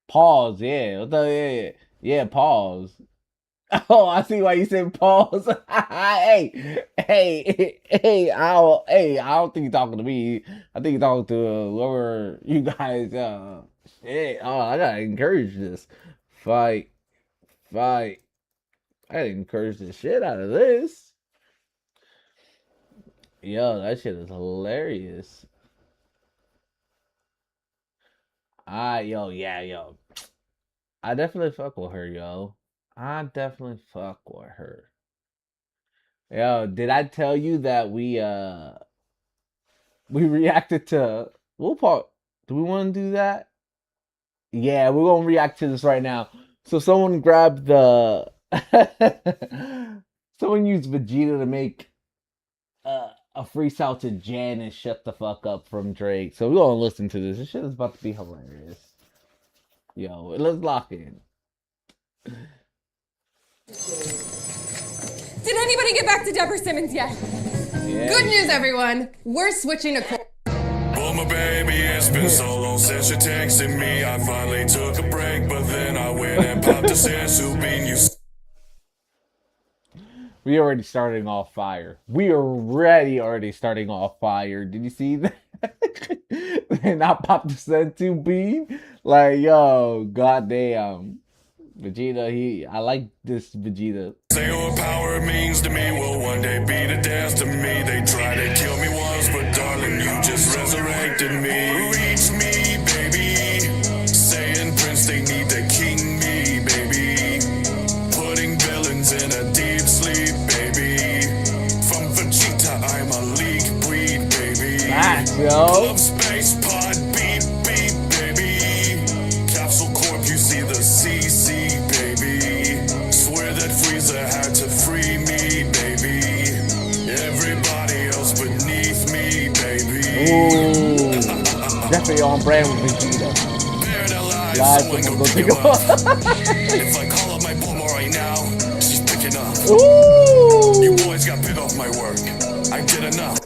Speaker 1: Pause, yeah. Yeah, pause. Oh, I see why you said pause. I don't think you're talking to me. I think you're talking to whoever you guys. Shit. Oh, I gotta encourage this. Fight. I gotta encourage the shit out of this. Yo, that shit is hilarious. Yo. I definitely fuck with her, yo. I definitely fuck with her. Yo, did I tell you that we reacted to what part? Do we want to do that? Yeah, we're gonna react to this right now. So someone grabbed someone used Vegeta to make a freestyle to Jan and Shut the Fuck Up from Drake. So we're gonna listen to this. This shit is about to be hilarious. Yo, let's lock in.
Speaker 7: Did anybody get back to Deborah Simmons yet?
Speaker 1: Yeah.
Speaker 7: Good news, everyone. We're switching to
Speaker 2: Oh, my baby, it's been so long since you texted me. I finally took a break, but then I went and popped a sensu bean. You
Speaker 1: We already starting off fire. We are already starting off fire. Did you see that? And I popped the sensu bean. Like, yo, goddamn. Vegeta, I like this Vegeta.
Speaker 2: say what power means to me will one day be the death to me. They tried to kill me once, but darling, you just resurrected me. Reach me, baby. Saying Prince, they need to king me, baby. Putting villains in a deep sleep, baby. From Vegeta, I'm a league breed, baby.
Speaker 1: Facts, yo.
Speaker 2: Love space pod, beep, beep, baby. Capsule Corp, you see the CC, baby. Swear that Frieza had to free me, baby. Everybody else beneath me, baby.
Speaker 1: Ooh. Definitely on brand with Vegeta.
Speaker 2: Buried alive,
Speaker 1: Guys,
Speaker 2: someone
Speaker 1: someone
Speaker 2: go
Speaker 1: go
Speaker 2: pick
Speaker 1: pick
Speaker 2: him
Speaker 1: him
Speaker 2: up.
Speaker 1: up.
Speaker 2: If I call up my Bulma right now, she's picking up.
Speaker 1: Ooh.
Speaker 2: You boys got bit off my work. I did enough.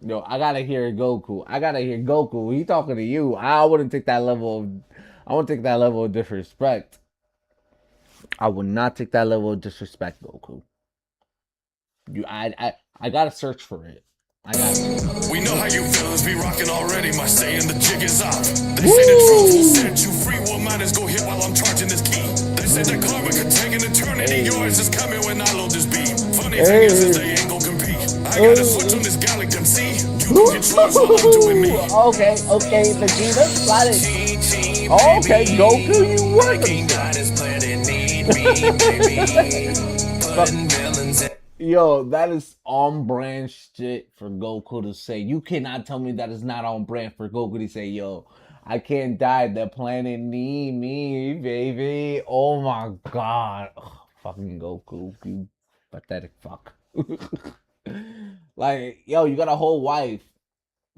Speaker 1: Yo, I gotta hear Goku. He talking to you. I wouldn't take that level of disrespect. I would not take that level of disrespect, Goku. I gotta search for it. I got it.
Speaker 2: We know how you villains be rocking already. My saying the jig is up. They say the truth will set you free. What might as go hit while I'm charging this key. They said that karma could take an eternity. Yours is coming when I load this beat. Funny thing is they ain't gon' compete. I got a switch on this Gallic MC. You can get yours while I'm doing me.
Speaker 1: Okay, Vegeta, slide it. Okay, Goku, you working. Yo, that is on brand shit for Goku to say. You cannot tell me that is not on brand for Goku to say, yo, I can't die. The planet need me, baby. Oh my god. Ugh, fucking Goku, you pathetic fuck. Like, yo, you got a whole wife.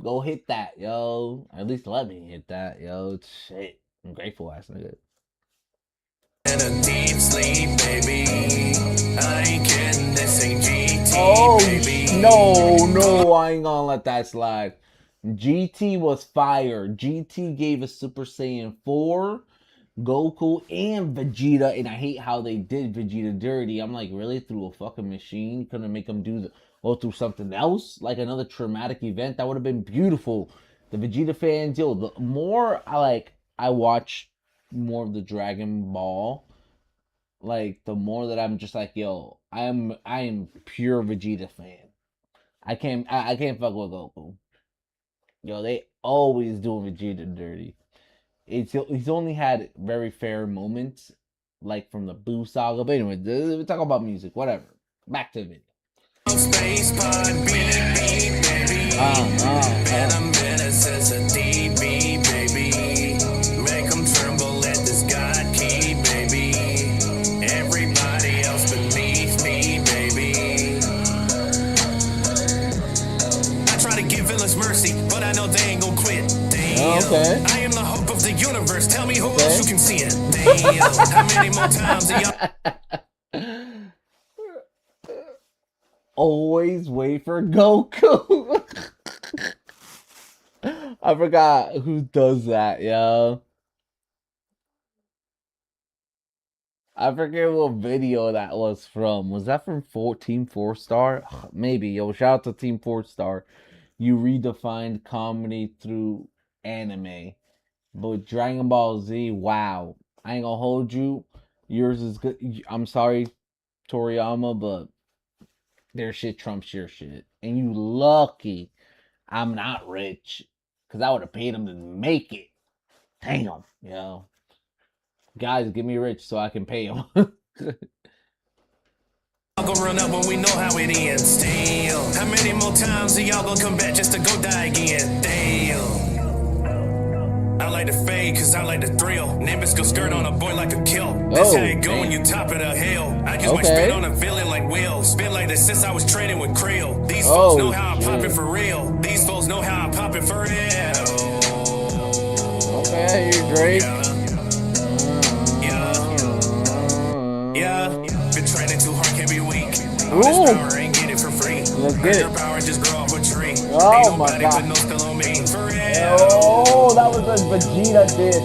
Speaker 1: Go hit that, yo. At least let me hit that, yo. Shit. I'm grateful ass nigga.
Speaker 2: In a deep sleep, baby. I ain't kidding, this ain't GT,
Speaker 1: Oh,
Speaker 2: baby.
Speaker 1: no, I ain't gonna let that slide. GT was fire. GT gave us Super Saiyan 4, Goku, and Vegeta, and I hate how they did Vegeta dirty. I'm like, really? Through a fucking machine? Couldn't make him go through something else? Like another traumatic event? That would have been beautiful. The Vegeta fans, yo, the more I watch more of the Dragon Ball, like the more that I'm just like, yo, I am pure Vegeta fan. I can't fuck with Goku. Yo, they always doing Vegeta dirty. He's only had very fair moments, like from the Boo saga. But anyway, we talk about music, whatever. Back to it.
Speaker 2: Space pod, beep, beep, baby. Venom menaces a DB, baby. Make them tremble at this God key, baby. Everybody else beneath me, baby. I try to give villains mercy, but I know they ain't gon' quit. Damn.
Speaker 1: Okay.
Speaker 2: I am the hope of the universe. Tell me who else you can see it. Damn. How many more times do y'all...
Speaker 1: Always wait for Goku. I forgot who does that, yo. I forget what video that was from. Was that from Team 4 Star? Maybe. Yo, shout out to Team 4 Star. You redefined comedy through anime. But Dragon Ball Z, wow. I ain't gonna hold you. Yours is good. I'm sorry, Toriyama, but their shit trumps your shit. And you lucky I'm not rich. Because I would have paid him to make it. Damn, yo. Guys, get me rich so I can pay him.
Speaker 2: I'll go run up when we know how it ends. Damn. How many more times are y'all gonna come back just to go die again? Damn. I like to fade, cause I like the thrill. Nimbus go skirt on a boy like a kill. This how it go when you top of the hill. I just might spit on a villain like Will. Spit like this since I was training with Creel. These folks know how I'm popping for real. These folks know how I'm popping for real.
Speaker 1: Okay, you're great.
Speaker 2: Yeah. Been training too hard, can't be weak. All this power ain't get it for free.
Speaker 1: Let's get it.
Speaker 2: Power just grow off a tree.
Speaker 1: Oh my god.
Speaker 2: No skill on me. For real.
Speaker 1: Oh, that was a Vegeta diss.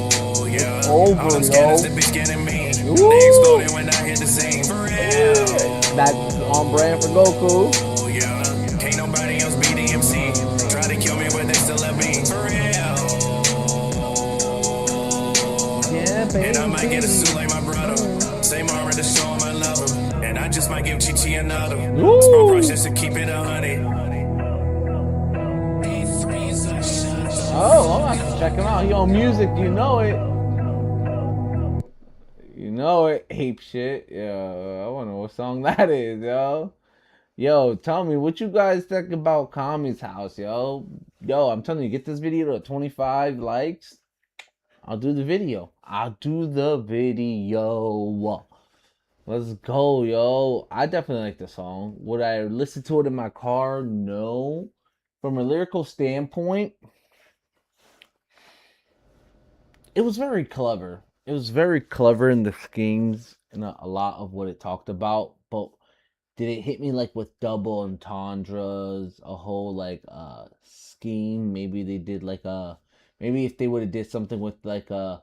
Speaker 2: Yeah.
Speaker 1: Over,
Speaker 2: All them
Speaker 1: yo.
Speaker 2: scanners that be scanning me. They exploded when I hit the scene. For real.
Speaker 1: That's on brand for Goku.
Speaker 2: Oh yeah. Can't nobody else be the MC. Try to kill me, but they still love me. For real.
Speaker 1: Yeah, baby.
Speaker 2: And I might get a suit like my brother. Same armor to show him I love him. And I just might give Chi-Chi another. Small brush just to keep it 100.
Speaker 1: Oh, I'll have to check him out. He on music, you know it. You know it. Ape shit. Yo, I wonder what song that is, yo. Yo, tell me what you guys think about Kami's house, yo. Yo, I'm telling you, get this video to 25 likes. I'll do the video. Let's go, yo. I definitely like the song. Would I listen to it in my car? No. From a lyrical standpoint, it was very clever. It was very clever in the schemes and a lot of what it talked about. But did it hit me like with double entendres, a whole like scheme? Maybe they did like maybe if they would have did something with like a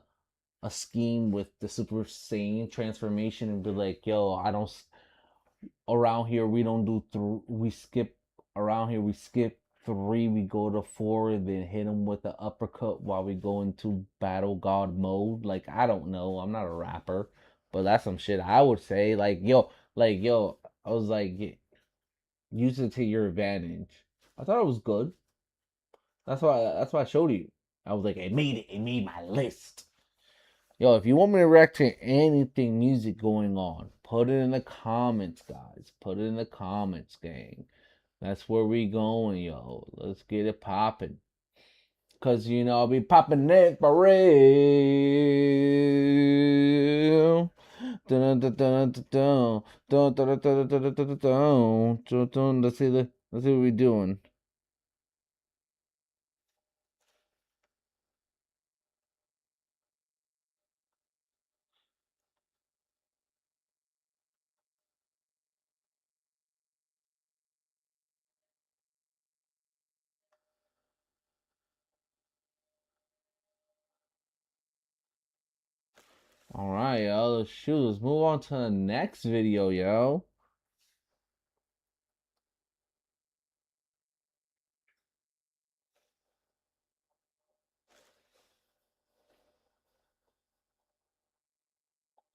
Speaker 1: scheme with the Super Saiyan transformation and be like, yo, around here we don't do we skip 3, we go to 4 and then hit them with the uppercut while we go into battle god mode. Like, I don't know, I'm not a rapper, but that's some shit I would say. Like yo, I was like, use it to your advantage. I thought it was good. That's why I showed you. I was like, it made my list. Yo, if you want me to react to anything music going on, put it in the comments, guys. Put it in the comments, gang. That's where we going, yo. Let's get it popping. Cause you know I'll be popping it for real. Let's see what we doing. Alright, yo, let's move on to the next video, yo.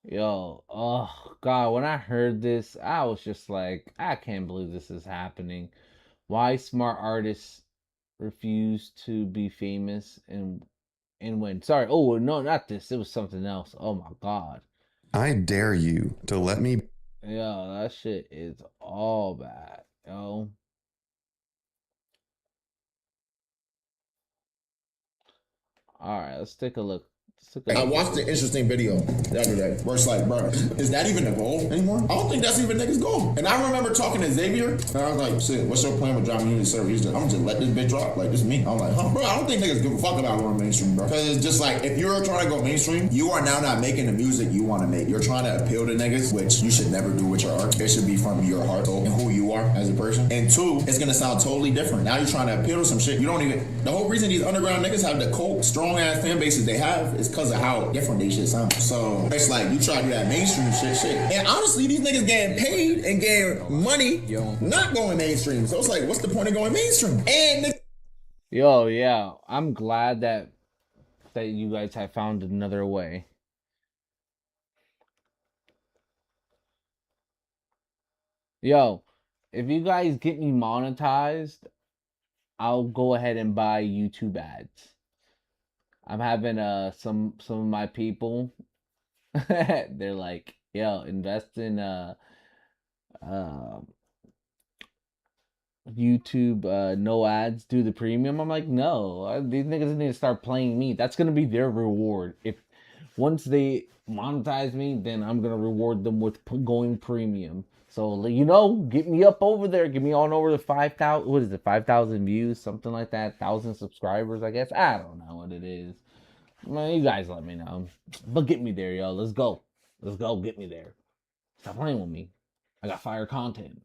Speaker 1: Yo, oh god, when I heard this, I was just like, I can't believe this is happening. Why smart artists refuse to be famous and win. Sorry, oh no, not this. It was something else. Oh my god.
Speaker 3: I dare you to let me.
Speaker 1: Yo, that shit is all bad, yo. Alright, let's take a look.
Speaker 8: I watched an interesting video the other day where it's like, bro, is that even a goal anymore? I don't think that's even niggas' goal. And I remember talking to Xavier, and I was like, shit, what's your plan with dropping unity server? He's like, I'm just let this bitch drop. Like, this is me. I'm like, huh, bro, I don't think niggas give a fuck about going mainstream, bro. Because it's just like, if you're trying to go mainstream, you are now not making the music you want to make. You're trying to appeal to niggas, which you should never do with your art. It should be from your heart and who you are as a person. And 2, it's going to sound totally different. Now you're trying to appeal to some shit you don't even... The whole reason these underground niggas have the cold, strong-ass fan bases they have is because of how different they shit sound. So it's like you try to do that mainstream shit. And honestly, these niggas getting paid and getting money not going mainstream. So it's like, what's the point of going mainstream? And
Speaker 1: yo, yeah, I'm glad that you guys have found another way. Yo, if you guys get me monetized, I'll go ahead and buy YouTube ads. I'm having some of my people they're like, yo, invest in YouTube no ads, do the premium. I'm like, no, these niggas need to start playing me. That's gonna be their reward. If once they monetize me, then I'm gonna reward them with going premium. So get me up over there, get me on over to 5,000. What is it? 5,000 views, something like that. 1,000 subscribers, I guess. I don't know what it is. Man, you guys let me know. But get me there, yo. Let's go. Let's go. Get me there. Stop playing with me. I got fire content.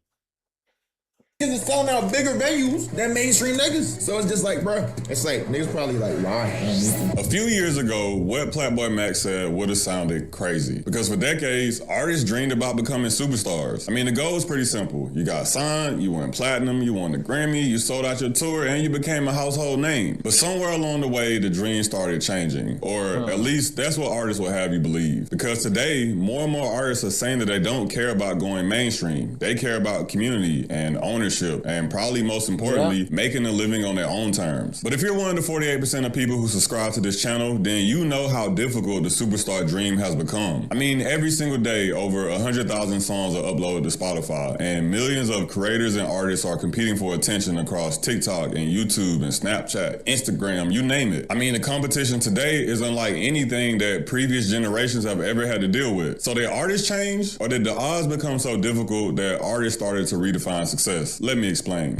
Speaker 8: Niggas is selling out bigger venues than mainstream niggas. So it's just like, bro, it's like niggas probably like lying.
Speaker 9: A few years ago, what Playboy Max said would have sounded crazy. Because for decades, artists dreamed about becoming superstars. I mean, the goal was pretty simple. You got signed, you went platinum, you won the Grammy, you sold out your tour, and you became a household name. But somewhere along the way, the dream started changing. Or at least that's what artists will have you believe. Because today, more and more artists are saying that they don't care about going mainstream. They care about community and ownership. And probably most importantly, making a living on their own terms. But if you're one of the 48% of people who subscribe to this channel, then you know how difficult the superstar dream has become. I mean, every single day, over 100,000 songs are uploaded to Spotify, and millions of creators and artists are competing for attention across TikTok and YouTube and Snapchat, Instagram, you name it. I mean, the competition today is unlike anything that previous generations have ever had to deal with. So did artists change, or did the odds become so difficult that artists started to redefine success? Let me explain.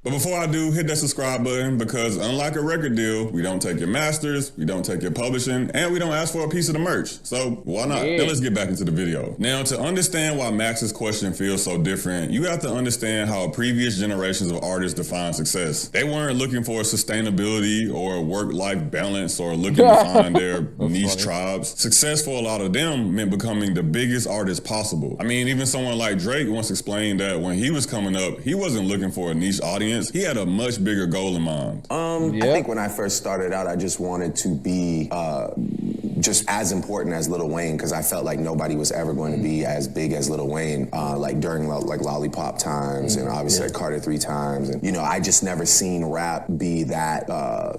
Speaker 9: But before I do, hit that subscribe button, because unlike a record deal, we don't take your masters, we don't take your publishing, and we don't ask for a piece of the merch. So why not? Now let's get back into the video. Now, to understand why Max's question feels so different, you have to understand how previous generations of artists define success. They weren't looking for sustainability or work-life balance or looking to find their niche tribes. Success for a lot of them meant becoming the biggest artist possible. I mean, even someone like Drake once explained that when he was coming up, he wasn't looking for a niche audience. He had a much bigger goal in mind.
Speaker 10: I think when I first started out, I just wanted to be just as important as Lil Wayne, because I felt like nobody was ever going to be as big as Lil Wayne, like during like Lollipop times and obviously like Carter 3 times. And, I just never seen rap be that,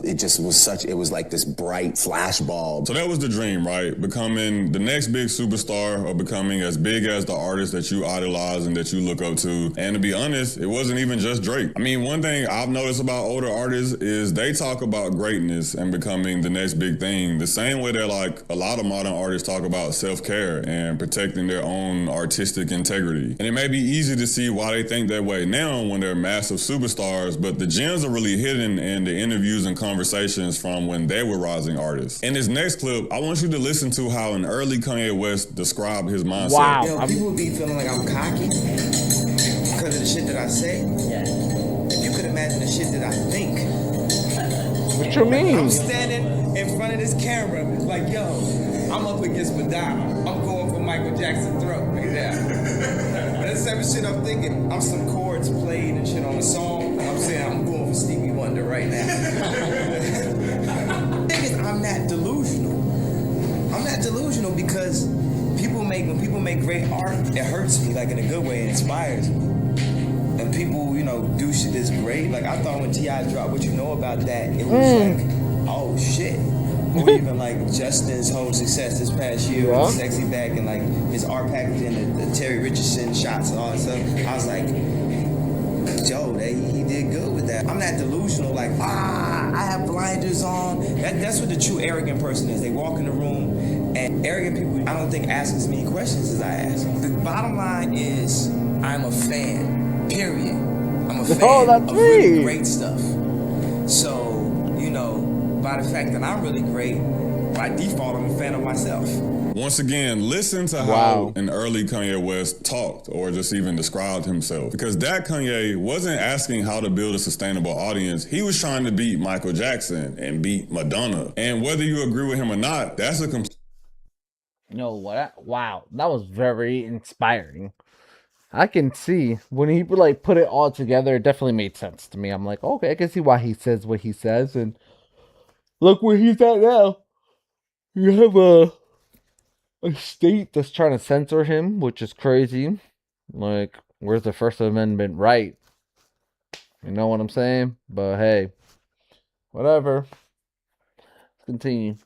Speaker 10: it just was it was like this bright flashbulb.
Speaker 9: So that was the dream, right? Becoming the next big superstar, or becoming as big as the artist that you idolize and that you look up to. And to be honest, it wasn't even just Drake. I mean, one thing I've noticed about older artists is they talk about greatness and becoming the next big thing the same way that like a lot of modern artists talk about self-care and protecting their own artistic integrity. And it may be easy to see why they think that way now when they're massive superstars, but the gems are really hidden in the interviews and conversations from when they were rising artists. In this next clip, I want you to listen to how an early Kanye West described his mindset.
Speaker 1: Wow.
Speaker 11: People be feeling like I'm cocky because of the shit that I say. You could imagine the shit that I think.
Speaker 1: What you mean?
Speaker 11: I'm standing in front of this camera, like, yo, I'm up against Madonna. I'm going for Michael Jackson's throat. Look at that. That's every shit I'm thinking. I'm some chords played and shit on a song. I'm saying I'm going for Stevie Wonder right now. Thing is, I'm not delusional. I'm not delusional because when people make great art, it hurts me, like in a good way, it inspires me. And people, do shit that's great. Like, I thought when T.I. dropped What You Know About That, it was like, oh shit. Or even like Justin's whole success this past year with Sexy Back and like his art packaging, the Terry Richardson shots and all that stuff. I was like, Joe, he did good with that. I'm not delusional, like, I have blinders on. That's what the true arrogant person is. They walk in the room, and arrogant people, I don't think, ask as many questions as I ask. The bottom line is, I'm a fan, period. I'm a fan of really great stuff. So, by the fact that I'm really great, by default, I'm a fan of myself.
Speaker 9: Once again, listen to how an early Kanye West talked or just even described himself. Because that Kanye wasn't asking how to build a sustainable audience. He was trying to beat Michael Jackson and beat Madonna. And whether you agree with him or not, that's a complete...
Speaker 1: Wow, that was very inspiring. I can see when he like put it all together, it definitely made sense to me. I'm like, okay, I can see why he says what he says, and look where he's at now. You have a state that's trying to censor him, which is crazy. Like, where's the First Amendment right? You know what I'm saying? But hey, whatever. Let's continue.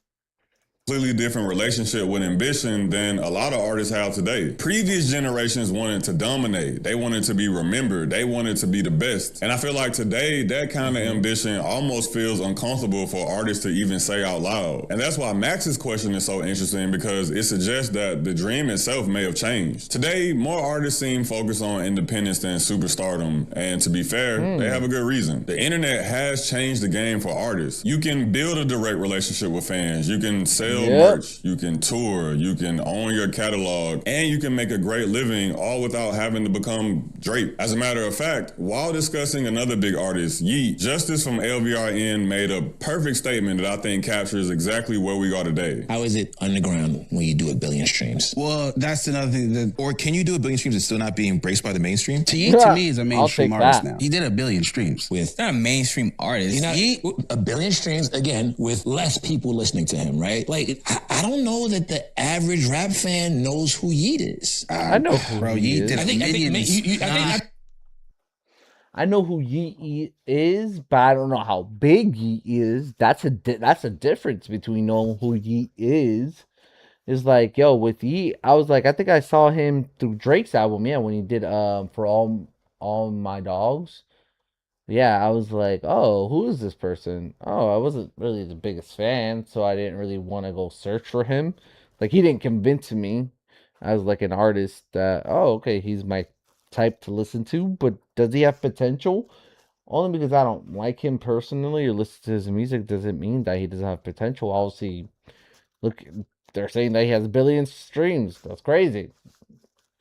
Speaker 9: completely different relationship with ambition than a lot of artists have today. Previous generations wanted to dominate. They wanted to be remembered. They wanted to be the best. And I feel like today, that kind of ambition almost feels uncomfortable for artists to even say out loud. And that's why Max's question is so interesting, because it suggests that the dream itself may have changed. Today, more artists seem focused on independence than superstardom. And to be fair, they have a good reason. The internet has changed the game for artists. You can build a direct relationship with fans. You can sell merch. You can tour. You can own your catalog. And you can make a great living all without having to become Drake. As a matter of fact, while discussing another big artist, Yeet, Justice from LVRN made a perfect statement that I think captures exactly where we are today.
Speaker 12: How is it underground when you do a billion streams?
Speaker 13: Well, that's another thing. Or can you do a billion streams and still not be embraced by the mainstream?
Speaker 14: Yeet to me is a mainstream artist now. He did a billion streams.
Speaker 12: With
Speaker 14: not a mainstream artist.
Speaker 12: Yeet, a billion streams, again, with less people listening to him, right? Like, I don't know that the average rap fan knows who Yeet is.
Speaker 1: I know who Yeet is. I know who Yeet is, but I don't know how big Yeet is. That's a difference between knowing who Yeet is. Is like, yo, with Yeet, I was like, I think I saw him through Drake's album, yeah, when he did For All My Dogs. Yeah, I was like, oh, who is this person? Oh, I wasn't really the biggest fan, so I didn't really want to go search for him. Like, he didn't convince me as like an artist that, oh, okay, he's my type to listen to, but does he have potential? Only because I don't like him personally or listen to his music doesn't mean that he doesn't have potential. Obviously, look, they're saying that he has billions of streams. That's crazy.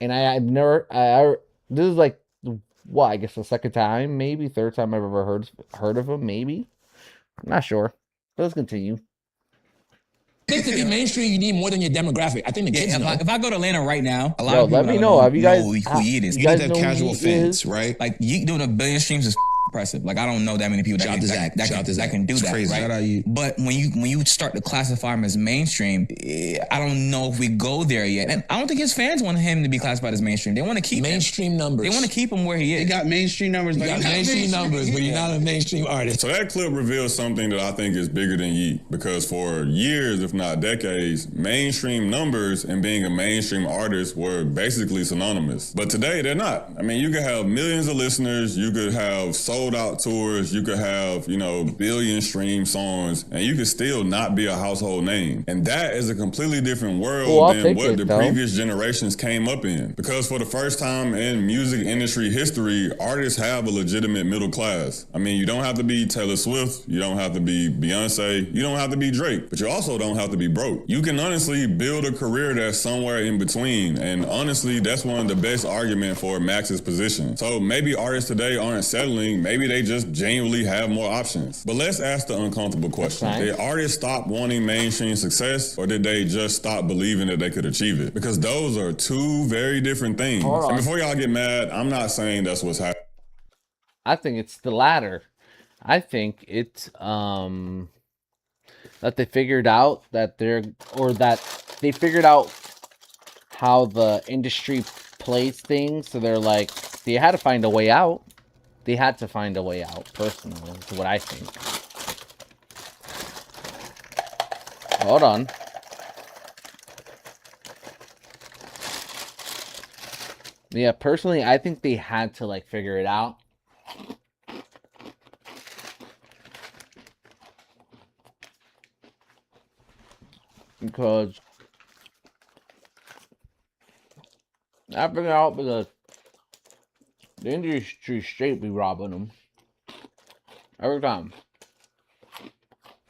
Speaker 1: And I've never, this is like, what, I guess the second time, maybe third time I've ever heard of him, maybe. I'm not sure. But let's continue.
Speaker 12: I think to be mainstream, you need more than your demographic. I think the kids know.
Speaker 14: If I go to Atlanta right now, a lot
Speaker 1: Yo,
Speaker 14: of people
Speaker 1: let me know. Have you guys
Speaker 14: know who Yeet is.
Speaker 13: You need to have casual fans, right?
Speaker 14: Like, Yeet doing a billion streams is impressive. Like, I don't know that many people that can do that,
Speaker 13: crazy.
Speaker 14: Right? But when you start to classify him as mainstream, I don't know if we go there yet. And I don't think his fans want him to be classified as mainstream. They want to keep
Speaker 12: mainstream numbers.
Speaker 14: They want to keep him where he is.
Speaker 13: He got mainstream numbers.
Speaker 12: You got mainstream numbers, but you're not a mainstream artist.
Speaker 9: So that clip reveals something that I think is bigger than Yeet, because for years, if not decades, mainstream numbers and being a mainstream artist were basically synonymous. But today, they're not. I mean, you could have millions of listeners, you could have sold out tours, you could have, billion stream songs, and you could still not be a household name. And that is a completely different world than what the previous generations came up in. Because for the first time in music industry history, artists have a legitimate middle class. I mean, you don't have to be Taylor Swift, you don't have to be Beyonce, you don't have to be Drake, but you also don't have to be broke. You can honestly build a career that's somewhere in between. And honestly, that's one of the best arguments for Max's position. So maybe artists today aren't settling, maybe they just genuinely have more options. But let's ask the uncomfortable question. Did artists stop wanting mainstream success, or did they just stop believing that they could achieve it? Because those are two very different things. And before y'all get mad, I'm not saying that's what's happening.
Speaker 1: I think it's the latter. I think it's that they figured out that they figured out how the industry plays things, so they're like, they had to find a way out. They had to find a way out, personally, is what I think. Hold on. Yeah, personally, I think they had to, figure it out. Because I figured out because the industry straight be robbing them every time.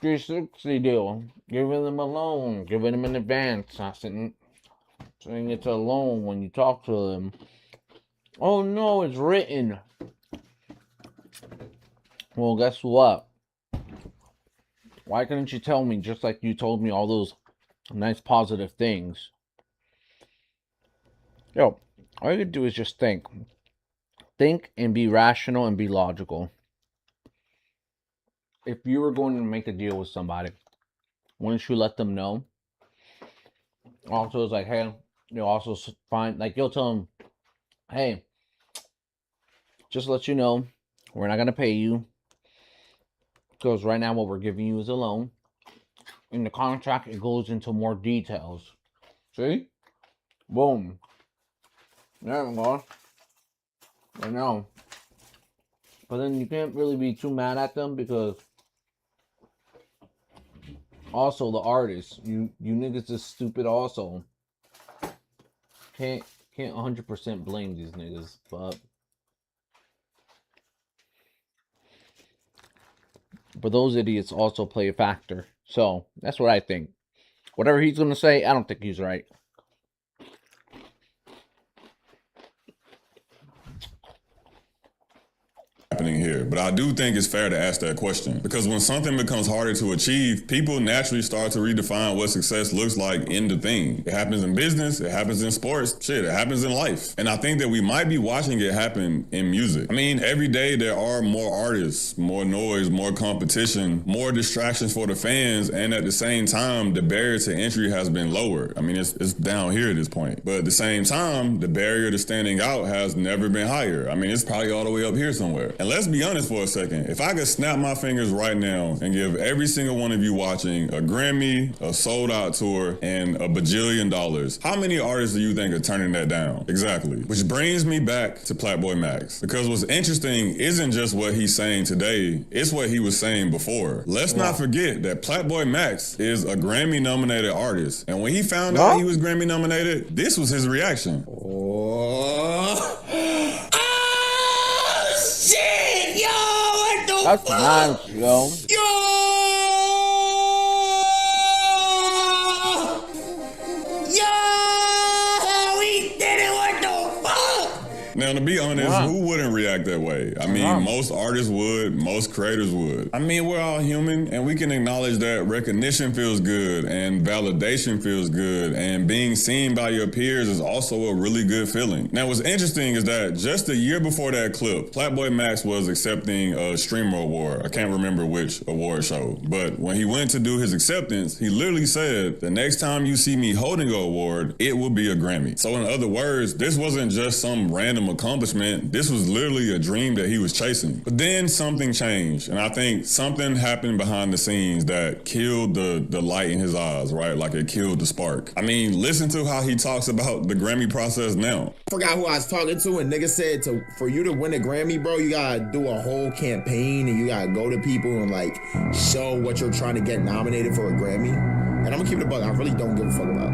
Speaker 1: 360 deal, giving them a loan, giving them an advance, saying it's a loan when you talk to them. Oh no, it's written. Well, guess what? Why couldn't you tell me just like you told me all those nice positive things? Yo, all you could do is just think. Think and be rational and be logical. If you were going to make a deal with somebody, wouldn't you let them know? Also, it's like, hey, you'll also find, you'll tell them, hey, just to let you know, we're not going to pay you. Because right now what we're giving you is a loan. in the contract, it goes into more details. See? Boom. There we go. I know. But then you can't really be too mad at them because also the artists, you niggas is stupid also. Can't 100% blame these niggas, but those idiots also play a factor. So that's what I think. Whatever he's gonna say, I don't think he's right.
Speaker 9: Happening here, but I do think it's fair to ask that question because when something becomes harder to achieve, people naturally start to redefine what success looks like in the thing. It happens in business, it happens in sports, shit, it happens in life. And I think that we might be watching it happen in music. I mean, every day there are more artists, more noise, more competition, more distractions for the fans, and at the same time, the barrier to entry has been lowered. I mean, it's down here at this point. But at the same time, the barrier to standing out has never been higher. I mean, it's probably all the way up here somewhere. And let's be honest for a second. If I could snap my fingers right now and give every single one of you watching a Grammy, a sold-out tour, and a bajillion dollars, how many artists do you think are turning that down? Exactly. Which brings me back to Platboy Max. Because what's interesting isn't just what he's saying today, it's what he was saying before. Let's not forget that Platboy Max is a Grammy-nominated artist. And when he found out he was Grammy-nominated, this was his reaction.
Speaker 12: Shit, yo, what the
Speaker 1: That's
Speaker 12: fuck?
Speaker 1: nice, yo.
Speaker 12: Yo, we did it, what the fuck?
Speaker 9: Now, to be honest, who wouldn't react that way? I mean, most artists would, most creators would. I mean, we're all human, and we can acknowledge that recognition feels good, and validation feels good, and being seen by your peers is also a really good feeling. Now, what's interesting is that just a year before that clip, Platboy Max was accepting a streamer award. I can't remember which award show, but when he went to do his acceptance, he literally said, the next time you see me holding an award, it will be a Grammy. So in other words, this wasn't just some random accomplishment. This was literally a dream that he was chasing. But then something changed, and I think something happened behind the scenes that killed the light in his eyes, right? Like it killed the spark. I mean, listen to how he talks about the Grammy process now.
Speaker 8: I forgot who I was talking to, and nigga said for you to win a Grammy, bro, you gotta do a whole campaign and you gotta go to people and like show what you're trying to get nominated for a Grammy. And I'm gonna keep it a buck. I really don't give a fuck about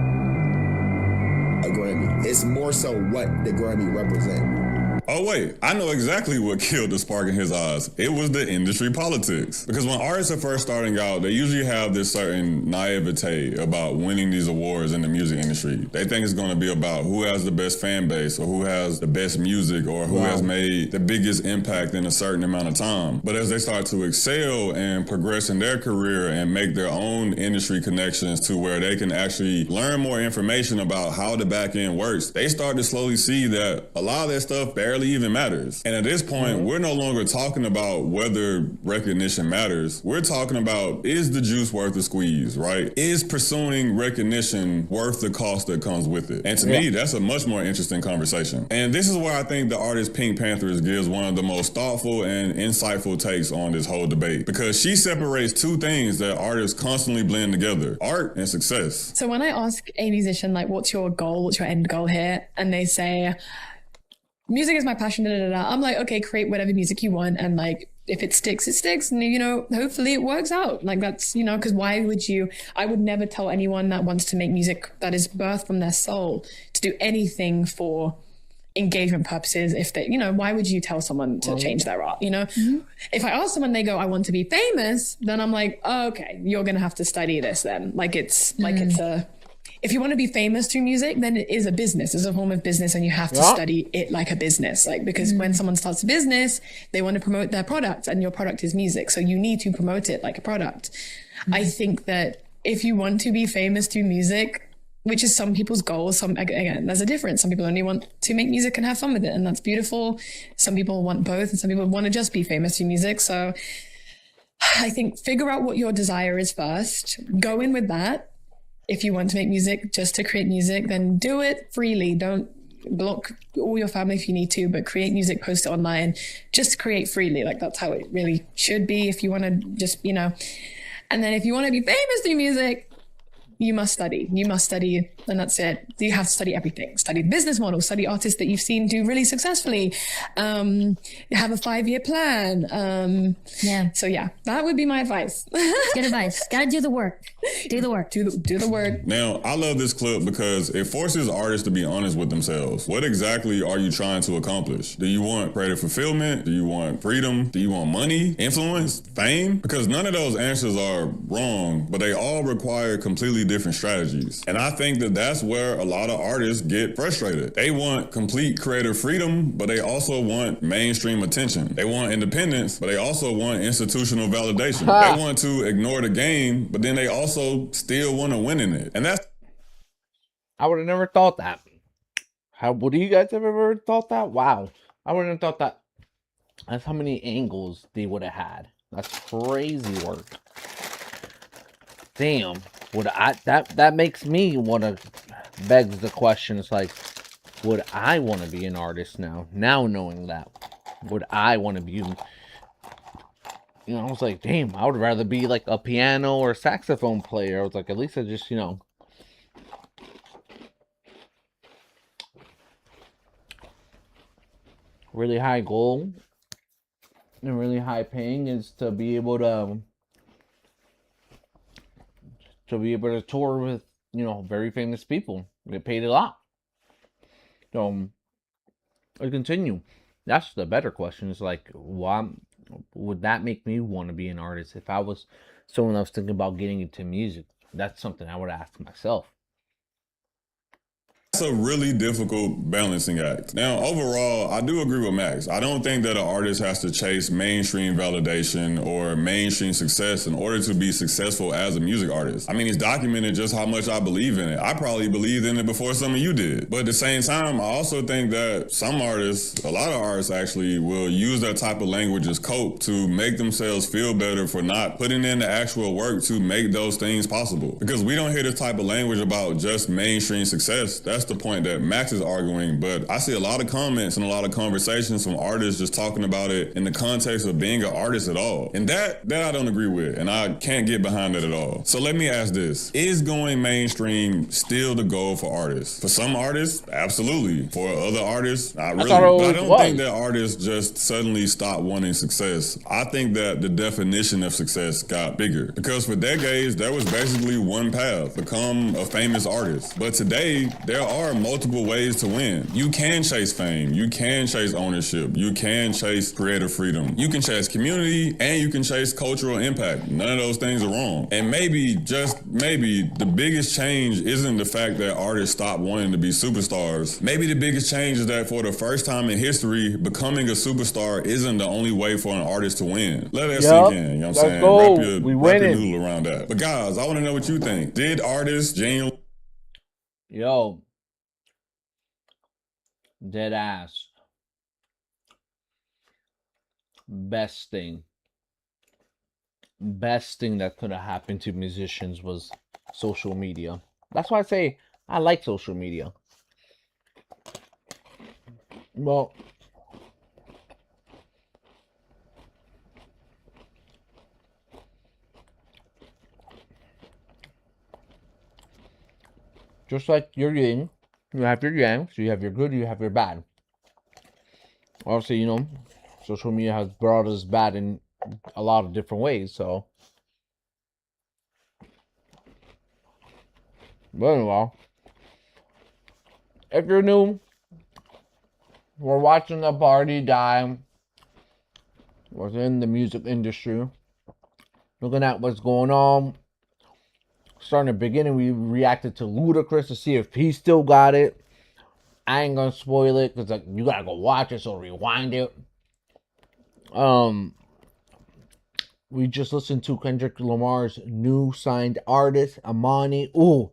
Speaker 8: a Grammy. It's more so what the Grammy represent.
Speaker 9: Oh wait, I know exactly what killed the spark in his eyes. It was the industry politics. Because when artists are first starting out, they usually have this certain naivete about winning these awards in the music industry. They think it's gonna be about who has the best fan base or who has the best music or who has made the biggest impact in a certain amount of time. But as they start to excel and progress in their career and make their own industry connections to where they can actually learn more information about how the back end works, they start to slowly see that a lot of that stuff barely even matters. And at this point, we're no longer talking about whether recognition matters. We're talking about, is the juice worth the squeeze, right? Is pursuing recognition worth the cost that comes with it? And to me, that's a much more interesting conversation. And this is where I think the artist Pink Panthers gives one of the most thoughtful and insightful takes on this whole debate, because she separates two things that artists constantly blend together: art and success.
Speaker 15: So when I ask a musician, like, what's your goal? What's your end goal here? And they say, music is my passion, I'm like, okay, create whatever music you want. And like, if it sticks, it sticks. And, you know, hopefully it works out. Like that's, you know, because why would you, I would never tell anyone that wants to make music that is birthed from their soul to do anything for engagement purposes. If they, you know, why would you tell someone to change their art? You know, if I ask someone, they go, I want to be famous, then I'm like, oh, okay, you're going to have to study this then. Like it's if you want to be famous through music, then it is a business. It's a form of business, and you have to study it like a business. Like, because when someone starts a business, they want to promote their product, and your product is music. So you need to promote it like a product. I think that if you want to be famous through music, which is some people's goals, again, there's a difference. Some people only want to make music and have fun with it, and that's beautiful. Some people want both, and some people want to just be famous through music. So I think figure out what your desire is first. Go in with that. If you want to make music just to create music, then do it freely. Don't block all your family if you need to, but create music, post it online, just create freely. Like that's how it really should be. If you want to just, you know, And then if you want to be famous through music, you must study. You must study, and that's it. You have to study everything. Study business models, study artists that you've seen do really successfully. Have a 5-year plan.
Speaker 16: Yeah.
Speaker 15: So yeah, that would be my advice.
Speaker 16: Good advice. Gotta do the work. Do the work.
Speaker 15: Do the work.
Speaker 9: Now, I love this clip because it forces artists to be honest with themselves. What exactly are you trying to accomplish? Do you want creative fulfillment? Do you want freedom? Do you want money, influence, fame? Because none of those answers are wrong, but they all require completely different strategies. And I think that that's where a lot of artists get frustrated. They want complete creative freedom, but they also want mainstream attention. They want independence, but they also want institutional validation. They want to ignore the game, but then they also still want to win in it. And that's...
Speaker 1: I would have never thought that. Would you guys have ever thought that? Wow. I wouldn't have thought that. That's how many angles they would have had. That's crazy work. Damn. That makes me want to begs the question. It's like, would I want to be an artist now? Now knowing that, would I want to be? You know, I was like, damn, I would rather be like a piano or saxophone player. I was like, at least I just, you know, really high goal and really high paying is to be able to tour with, you know, very famous people. Get paid a lot. So I continue. That's the better question. Is like, why would that make me want to be an artist? If I was someone that was thinking about getting into music, that's something I would ask myself.
Speaker 9: It's a really difficult balancing act. Now, overall, I do agree with Max. I don't think that an artist has to chase mainstream validation or mainstream success in order to be successful as a music artist. I mean, it's documented just how much I believe in it. I probably believed in it before some of you did. But at the same time, I also think that some artists, a lot of artists actually, will use that type of language as cope to make themselves feel better for not putting in the actual work to make those things possible. Because we don't hear this type of language about just mainstream success. That's the point that Max is arguing, but I see a lot of comments and a lot of conversations from artists just talking about it in the context of being an artist at all. And that I don't agree with, and I can't get behind that at all. So let me ask this. Is going mainstream still the goal for artists? For some artists, absolutely. For other artists, not really. But I don't think that artists just suddenly stop wanting success. I think that the definition of success got bigger. Because for decades, there was basically one path, become a famous artist. But today, there are multiple ways to win. You can chase fame. You can chase ownership. You can chase creative freedom. You can chase community and you can chase cultural impact. None of those things are wrong. And maybe, just maybe, the biggest change isn't the fact that artists stop wanting to be superstars. Maybe the biggest change is that for the first time in history, becoming a superstar isn't the only way for an artist to win. Let that sink in, you know what I'm saying?
Speaker 1: Go.
Speaker 9: Wrap your noodle around that. But guys, I want to know what you think. Did artists genuinely...
Speaker 1: Yo. Dead ass. Best thing that could have happened to musicians was social media. That's why I say I like social media. Well, just like your yin, you have your yang, so you have your good, you have your bad. Obviously, you know, social media has brought us bad in a lot of different ways, so. But anyway, if you're new, we're watching the party die within the music industry, looking at what's going on. Starting at the beginning, we reacted to Ludacris to see if he still got it. I ain't gonna spoil it because like, you gotta go watch it, so rewind it. We just listened to Kendrick Lamar's new signed artist, Amani. Ooh,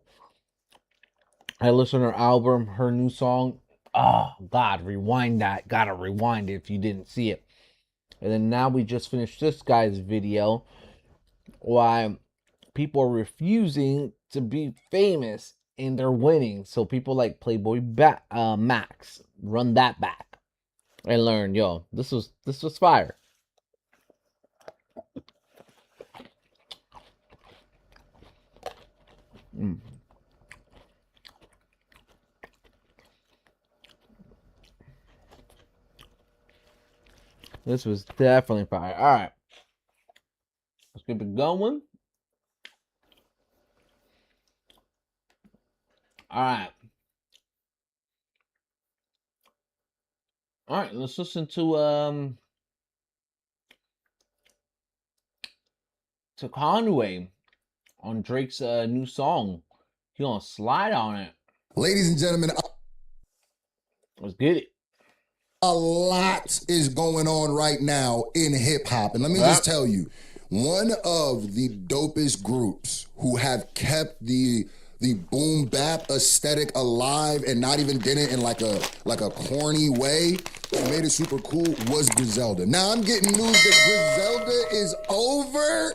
Speaker 1: I listened to her album, her new song. Oh God, rewind that. Gotta rewind it if you didn't see it. And then now we just finished this guy's video. Why people are refusing to be famous and they're winning. So people like Playboy Max run that back and learn, yo, this was fire. This was definitely fire. All right. Let's keep it going. All right. All right, let's listen to Conway on Drake's new song. He gonna slide on it.
Speaker 6: Ladies and gentlemen,
Speaker 1: let's get it.
Speaker 6: A lot is going on right now in hip hop. And let me just tell you, one of the dopest groups who have kept the boom bap aesthetic alive and not even did it in like a corny way and made it super cool was Griselda. Now I'm getting news that Griselda is over.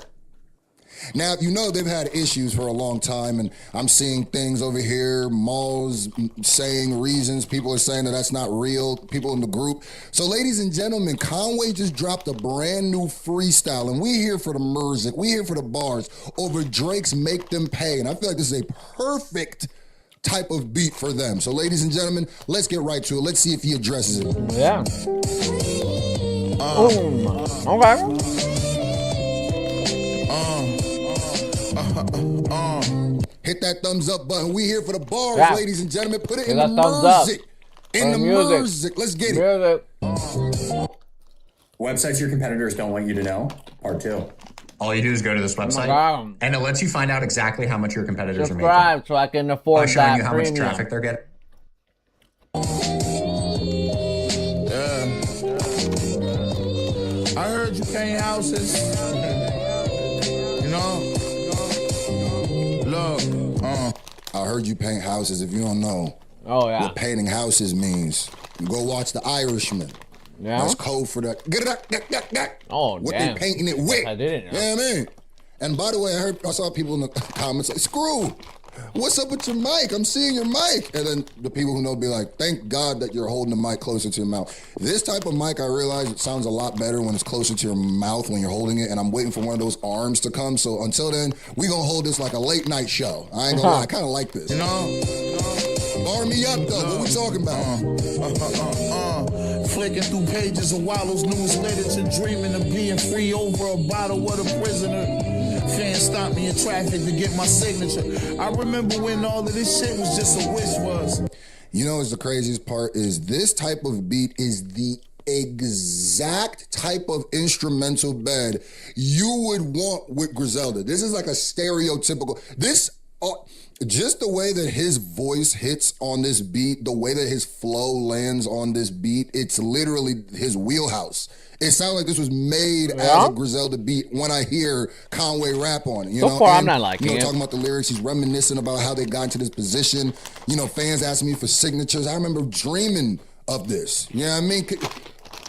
Speaker 6: Now, if you know, they've had issues for a long time, and I'm seeing things over here, malls saying reasons. People are saying that that's not real, people in the group. So, ladies and gentlemen, Conway just dropped a brand new freestyle, and we here for the music, we here for the bars over Drake's Make Them Pay, and I feel like this is a perfect type of beat for them. So, ladies and gentlemen, let's get right to it. Let's see if he addresses it.
Speaker 1: Yeah. Okay.
Speaker 6: Hit that thumbs up button. We here for the bars, ladies and gentlemen. Put it in the music. In the music. Let's get it.
Speaker 17: Websites your competitors don't want you to know. Part 2. All you do is go to this website, and it lets you find out exactly how much your competitors are making.
Speaker 1: Subscribe so I can afford
Speaker 17: by showing
Speaker 1: that
Speaker 17: you how
Speaker 1: premium.
Speaker 17: much traffic they're getting.
Speaker 18: I heard you paint houses. You know? Look,
Speaker 6: I heard you paint houses. If you don't know what painting houses means, you go watch The Irishman.
Speaker 1: Yeah.
Speaker 6: That's code for that.
Speaker 1: Oh,
Speaker 6: what
Speaker 1: damn.
Speaker 6: they painting it with.
Speaker 1: I didn't know.
Speaker 6: Yeah, man. And by the way, I saw people in the comments like, "Screw, what's up with your mic? I'm seeing your mic." And then the people who know be like, "Thank God that you're holding the mic closer to your mouth." This type of mic, I realize it sounds a lot better when it's closer to your mouth when you're holding it. And I'm waiting for one of those arms to come. So until then, we gonna hold this like a late night show. I ain't gonna lie, I kind of like this.
Speaker 18: you know?
Speaker 6: Bar me up though. What we talking about?
Speaker 18: Flicking through pages of Wallow's news literature, dreaming of being free over a bottle of the prisoner. Fans stopped me in traffic to get my signature. I remember when all of this shit was just a wish was.
Speaker 6: You know what's the craziest part is this type of beat is the exact type of instrumental bed you would want with Griselda. This is like a stereotypical, just the way that his voice hits on this beat, the way that his flow lands on this beat, it's literally his wheelhouse. It sounds like this was made as a Griselda beat when I hear Conway rap on it. You know?
Speaker 1: Far, I'm not liking it.
Speaker 6: Talking about the lyrics, he's reminiscing about how they got into this position. You know, fans asking me for signatures. I remember dreaming of this. You know what I mean?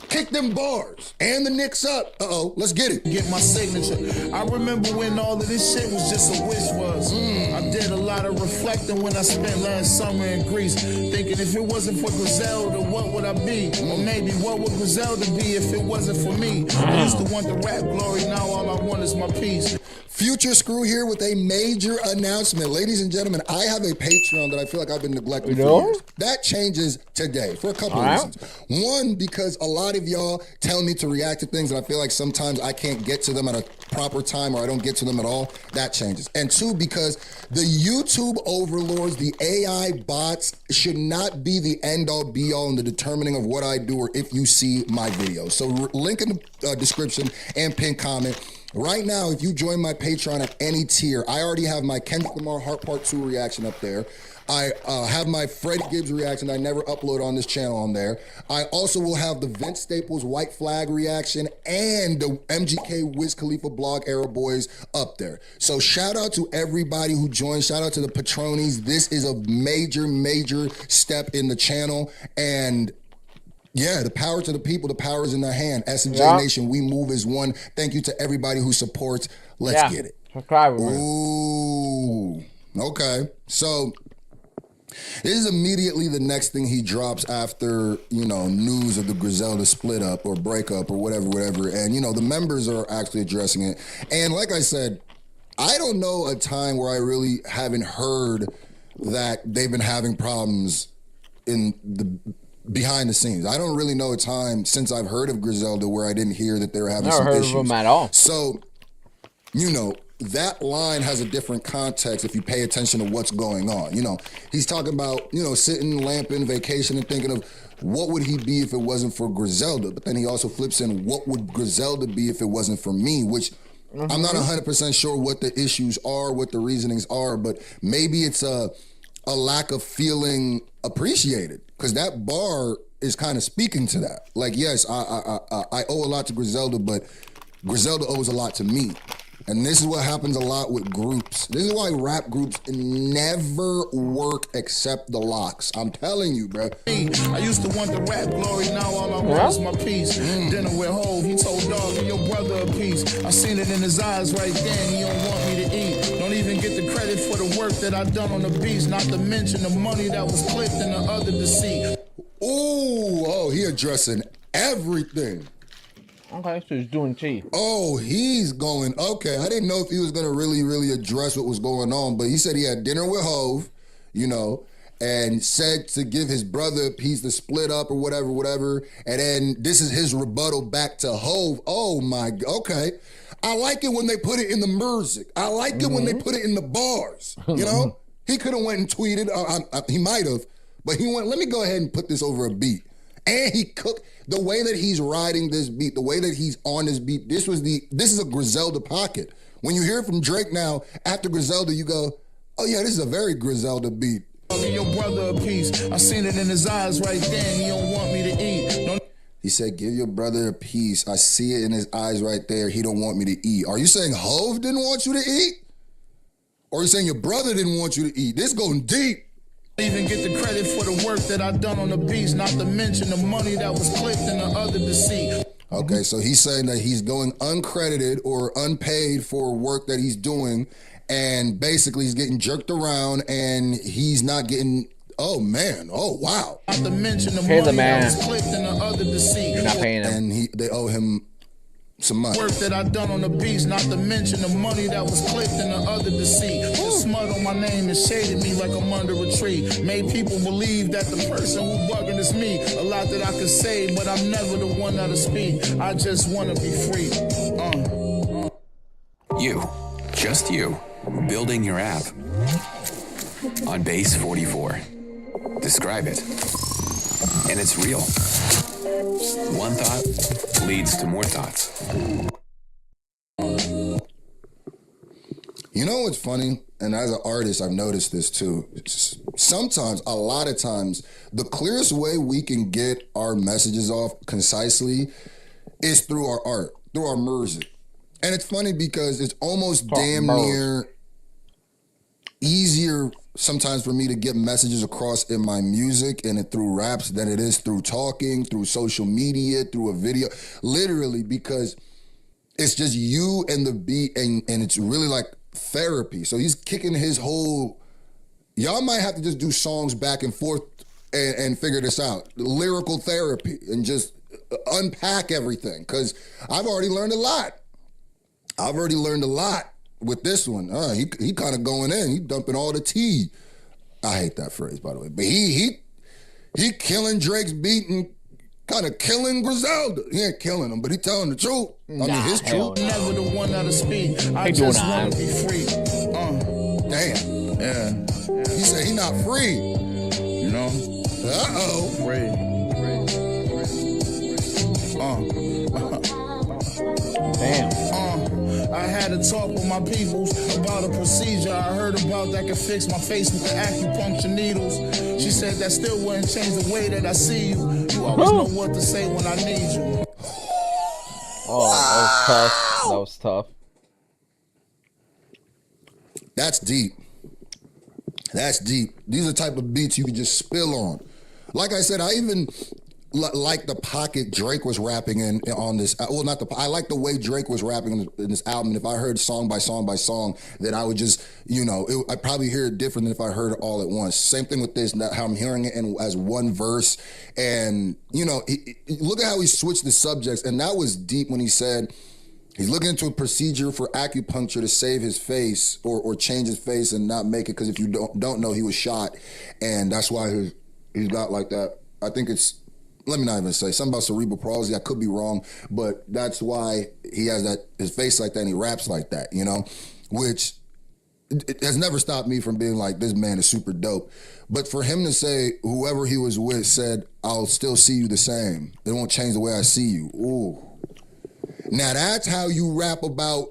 Speaker 6: Kick them bars. And the Knicks up. Uh-oh, let's get it.
Speaker 18: Get my signature. I remember when all of this shit was just a wish was. I did a lot of reflecting when I spent last summer in Greece. Thinking if it wasn't for Griselda, what would I be? Or maybe what would Griselda be if it wasn't for me? I used to want the rap glory, now all I want is my peace.
Speaker 6: Future Screw here with a major announcement. Ladies and gentlemen, I have a Patreon that I feel like I've been neglecting for years. That changes today for a couple of reasons. One, because a lot of y'all tell me to react to things and I feel like sometimes I can't get to them at a proper time or I don't get to them at all. That changes. And two, because the YouTube overlords, the AI bots should not be the end-all be-all in the determining of what I do or if you see my videos. So link in the description and pin comment. Right now, if you join my Patreon at any tier, I already have my Kendrick Lamar Heart Part 2 reaction up there. I have my Freddie Gibbs reaction I never upload on this channel on there. I also will have the Vince Staples White Flag reaction and the MGK Wiz Khalifa blog Era Boys up there. So shout out to everybody who joined. Shout out to the Patronis. This is a major, major step in the channel. And yeah, the power to the people, the power is in their hand. S&J Nation, we move as one. Thank you to everybody who supports. Let's get it.
Speaker 1: Subscribe.
Speaker 6: Ooh, okay. So this is immediately the next thing he drops after, you know, news of the Griselda split up or breakup or whatever. And, you know, the members are actually addressing it. And like I said, I don't know a time where I really haven't heard that they've been having problems in the behind the scenes. I don't really know a time since I've heard of Griselda where I didn't hear that they were having
Speaker 1: Never
Speaker 6: some
Speaker 1: heard
Speaker 6: issues.
Speaker 1: of them at all.
Speaker 6: So, you know, that line has a different context if you pay attention to what's going on. You know, he's talking about, you know, sitting, lamping, vacation, and thinking of what would he be if it wasn't for Griselda? But then he also flips in, what would Griselda be if it wasn't for me? Which I'm not 100% sure what the issues are, what the reasonings are, but maybe it's a lack of feeling appreciated, because that bar is kind of speaking to that. Like, yes, I owe a lot to Griselda, but Griselda owes a lot to me. And this is what happens a lot with groups. This is why rap groups never work except the locks. I'm telling you, bro.
Speaker 18: I used to want the rap glory, now all I want is my peace. Dinner with Hov, he told Dog, give your brother a piece. I seen it in his eyes right then, he don't want me to eat. Don't even get the credit for the work that I done on the beats, not to mention the money that was clipped and the other deceit.
Speaker 6: Oh, he addressing everything.
Speaker 1: Okay, so he's doing tea.
Speaker 6: Oh, he's going, okay. I didn't know if he was going to really address what was going on, but he said he had dinner with Hov, you know, and said to give his brother a piece to split up or whatever. And then this is his rebuttal back to Hov. Oh, my, okay. I like it when they put it in the music. I like it when they put it in the bars, you know? He could have went and tweeted. He might have, but he went, let me go ahead and put this over a beat. And he cooked. The way that he's riding this beat, the way that he's on this beat, this is a Griselda pocket. When you hear it from Drake now, after Griselda, you go, oh yeah, this is a very Griselda beat.
Speaker 18: Give your brother a piece. I seen it in his eyes right then, he don't want me to eat.
Speaker 6: He said, give your brother a piece. I see it in his eyes right there, he don't want me to eat. Are you saying Hov didn't want you to eat? Or are you saying your brother didn't want you to eat? This going deep.
Speaker 18: Even get the credit for the work that I done on the beats, not to mention the money that was clipped and the other deceit.
Speaker 6: Okay, so he's saying that he's going uncredited or unpaid for work that he's doing, and basically he's getting jerked around and he's not getting, oh man, oh wow.
Speaker 18: Not to mention the
Speaker 1: Pay
Speaker 18: money
Speaker 1: the man.
Speaker 18: that was clipped and the other deceit.
Speaker 1: You're not paying him.
Speaker 6: And they owe him some money.
Speaker 18: Work that I done on the beats, not to mention the money that was clipped and the other deceit. The smut on my name and shaded me like I'm under a tree. Made people believe that the person who bugging is me. A lot that I could say, but I'm never the one that'll speak. I just wanna be free.
Speaker 19: You, just you, building your app on Base 44. Describe it. And it's real. One thought leads to more thoughts.
Speaker 6: You know what's funny? And as an artist, I've noticed this too. Sometimes, a lot of times, the clearest way we can get our messages off concisely is through our art, through our music. And it's funny because it's almost damn near easier sometimes for me to get messages across in my music and through raps than it is through talking, through social media, through a video. Literally, because it's just you and the beat, and it's really like therapy. So he's kicking his whole, y'all might have to just do songs back and forth and figure this out. Lyrical therapy and just unpack everything, because I've already learned a lot. With this one. He kind of going in. He dumping all the tea. I hate that phrase, by the way. But he killing Drake's beat and kind of killing Griselda. He ain't killing him, but he telling the truth. I mean, his truth.
Speaker 18: Never the one that'll speak. I just want to be free.
Speaker 6: Damn.
Speaker 18: Yeah.
Speaker 6: He said he not free.
Speaker 18: You know?
Speaker 6: Uh-oh.
Speaker 18: Free.
Speaker 1: Damn.
Speaker 18: I had a talk with my peoples about a procedure I heard about that could fix my face with the acupuncture needles. She said that still wouldn't change the way that I see you. You always know what to say when I need you.
Speaker 1: Oh, that was tough.
Speaker 6: That's deep. These are the type of beats you can just spill on. Like I said, I even like the pocket Drake was rapping in on this. Well, I like the way Drake was rapping in this album. If I heard song by song, then I would just, I'd probably hear it different than if I heard it all at once. Same thing with this, how I'm hearing it as one verse. And, look at how he switched the subjects. And that was deep when he said, He's looking into a procedure for acupuncture to save his face or change his face and not make it, because if you don't know, he was shot, and that's why he's got like that. I think it's, let me not even say, something about cerebral palsy. I could be wrong, but that's why he has that, his face like that, and he raps like that, you know, which it has never stopped me from being like, this man is super dope. But for him to say, whoever he was with said, I'll still see you the same. It won't change the way I see you. Ooh. Now that's how you rap about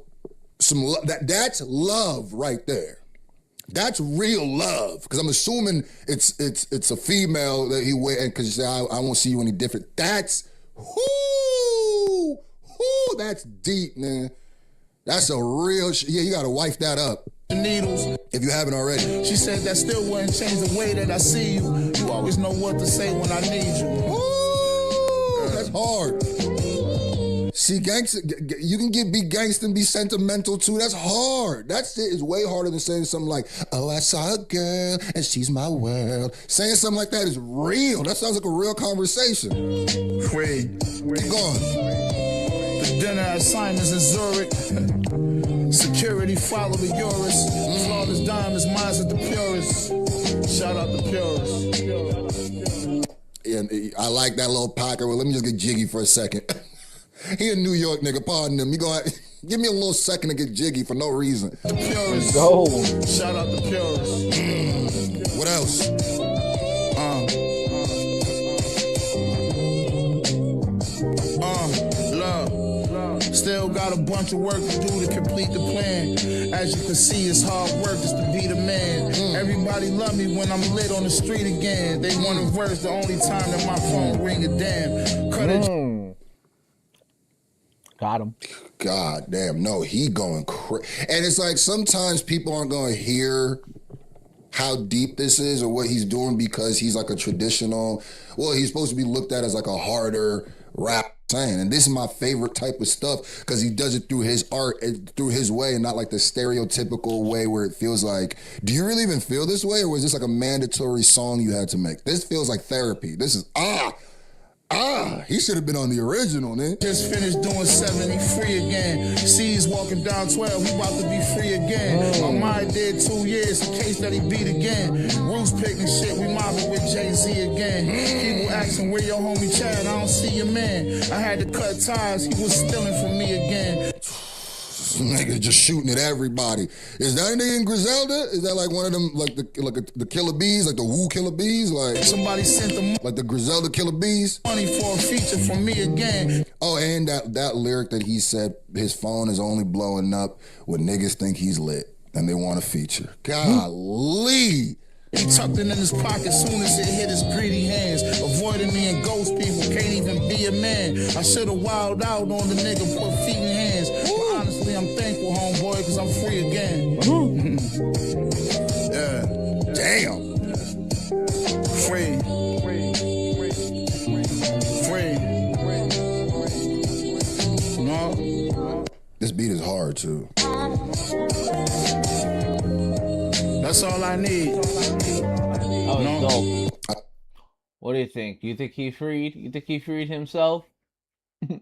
Speaker 6: some love. That's love right there. That's real love. Because I'm assuming it's a female that he went, and because you say I won't see you any different. That's that's deep, man. That's a real yeah. You gotta wife that up.
Speaker 18: Needles,
Speaker 6: if you haven't already.
Speaker 18: She said that still wouldn't change the way that I see you. You always know what to say when I need you.
Speaker 6: Ooh, that's hard. See, gangster, you can be gangster and be sentimental too. That's hard. That's it. It's way harder than saying something like, oh, I saw a girl and she's my world. Saying something like that is real. That sounds like a real conversation.
Speaker 18: Keep
Speaker 6: going.
Speaker 18: The dinner at Simon's in Zurich. Security follow the Urus. Flawless diamonds, mine's at the purest. Shout out the purest.
Speaker 6: And I like that little pocket. Well, let me just get jiggy for a second. He a New York nigga, pardon him. You gonna give me a little second to get jiggy for no reason.
Speaker 18: The purest.
Speaker 6: Go.
Speaker 18: Shout out the purest.
Speaker 6: What else?
Speaker 18: Love. Still got a bunch of work to do to complete the plan. As you can see, it's hard work just to be the man. Everybody love me when I'm lit on the street again. They want a verse the only time that my phone ring a damn. Cut it.
Speaker 1: Got him.
Speaker 6: God damn, no, he going crazy. And it's like sometimes people aren't going to hear how deep this is or what he's doing because he's like a traditional, well, he's supposed to be looked at as like a harder rap saying. And this is my favorite type of stuff because he does it through his art, through his way, and not like the stereotypical way where it feels like, do you really even feel this way? Or was this like a mandatory song you had to make? This feels like therapy. This is, he should have been on the original, man.
Speaker 18: Just finished doing 70, free again. C's walking down 12, he about to be free again. My mind did 2 years in case that he beat again. Roots picking shit, we mobbing with Jay-Z again. People asking where your homie Chad, I don't see your man. I had to cut ties, he was stealing from me again.
Speaker 6: Niggas just shooting at everybody. Is that a nigga in Griselda? Is that like one of them, like the Killer Bees, like the Woo Killer Bees? Like
Speaker 18: somebody sent them
Speaker 6: like the Griselda Killer Bees?
Speaker 18: Money for a feature from me again.
Speaker 6: Oh, and that lyric that he said, his phone is only blowing up when niggas think he's lit and they want a feature. Golly.
Speaker 18: He tucked it in his pocket soon as it hit his greedy hands. Avoiding me and ghost people, can't even be a man. I should have wilded out on the nigga, put feet in hands. But honestly, I'm thankful, homeboy, because I'm free again. Yeah.
Speaker 6: Damn.
Speaker 18: Free. No.
Speaker 6: This beat is hard, too.
Speaker 18: That's all I need.
Speaker 1: That was dope. What do you think? You think he freed? You think he freed himself? I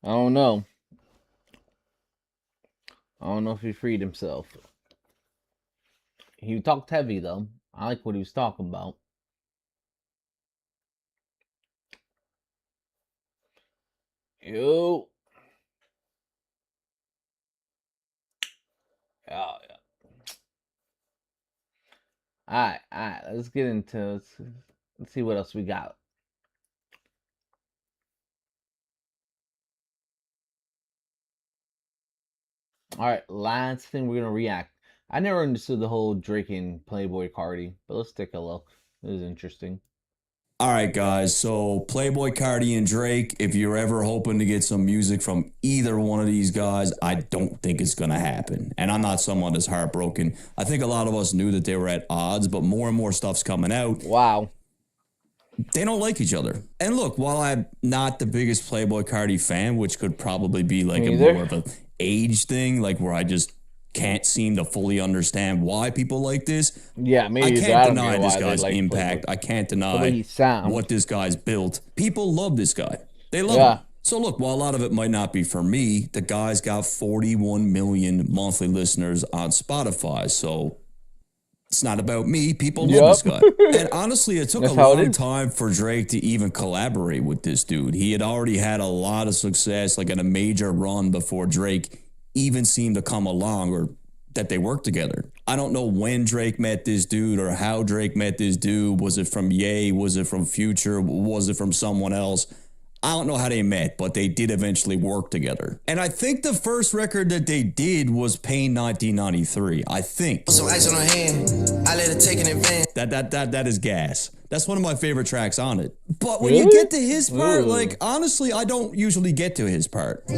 Speaker 1: don't know. I don't know if he freed himself. He talked heavy, though. I like what he was talking about. Yo. Oh, yeah. Alright, let's get into, let's see what else we got. Alright, last thing we're gonna react. I never understood the whole Drake and Playboy Cardi, but let's take a look. It was interesting.
Speaker 20: All right, guys. So Playboy Cardi and Drake, if you're ever hoping to get some music from either one of these guys, I don't think it's going to happen. And I'm not someone that's heartbroken. I think a lot of us knew that they were at odds, but more and more stuff's coming out.
Speaker 1: Wow.
Speaker 20: They don't like each other. And look, while I'm not the biggest Playboy Cardi fan, which could probably be like a more of an age thing, like where I just can't seem to fully understand why people like this.
Speaker 1: Yeah, maybe
Speaker 20: I can't deny this guy's impact. I can't deny what this guy's built. People love this guy. They love him. So look, while a lot of it might not be for me, the guy's got 41 million monthly listeners on Spotify. So it's not about me. People love this guy. And honestly, it took a long time for Drake to even collaborate with this dude. He had already had a lot of success, like in a major run before Drake even seemed to come along or that they worked together. I don't know when Drake met this dude or how Drake met this dude. Was it from Ye? Was it from Future? Was it from someone else? I don't know how they met, but they did eventually work together. And I think the first record that they did was Pain 1993. I think.
Speaker 21: Some ice on her hand, I let her take an advance.
Speaker 20: That is gas. That's one of my favorite tracks on it. But when you get to his part, like, honestly, I don't usually get to his part.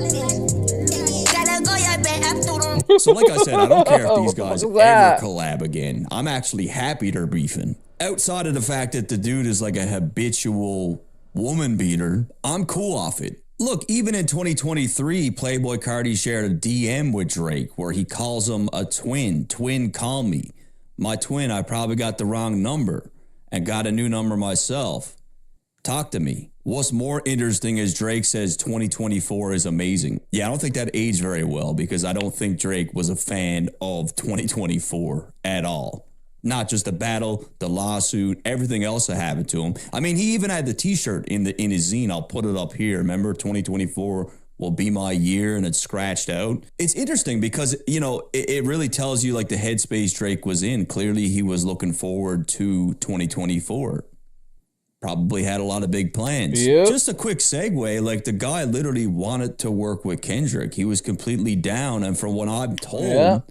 Speaker 20: So like I said, I don't care if these guys ever collab again. I'm actually happy they're beefing. Outside of the fact that the dude is like a habitual woman beater, I'm cool off it. Look, even in 2023, Playboi Carti shared a DM with Drake where he calls him a twin. Twin, call me. My twin, I probably got the wrong number and got a new number myself. Talk to me. What's more interesting is Drake says 2024 is amazing. Yeah, I don't think that aged very well because I don't think Drake was a fan of 2024 at all. Not just the battle, the lawsuit, everything else that happened to him. I mean, he even had the t-shirt in his zine. I'll put it up here. Remember, 2024 will be my year, and it's scratched out. It's interesting because, you know, it really tells you like the headspace Drake was in. Clearly, he was looking forward to 2024. Probably had a lot of big plans. Yep. Just a quick segue, like the guy literally wanted to work with Kendrick. He was completely down, and from what I'm told,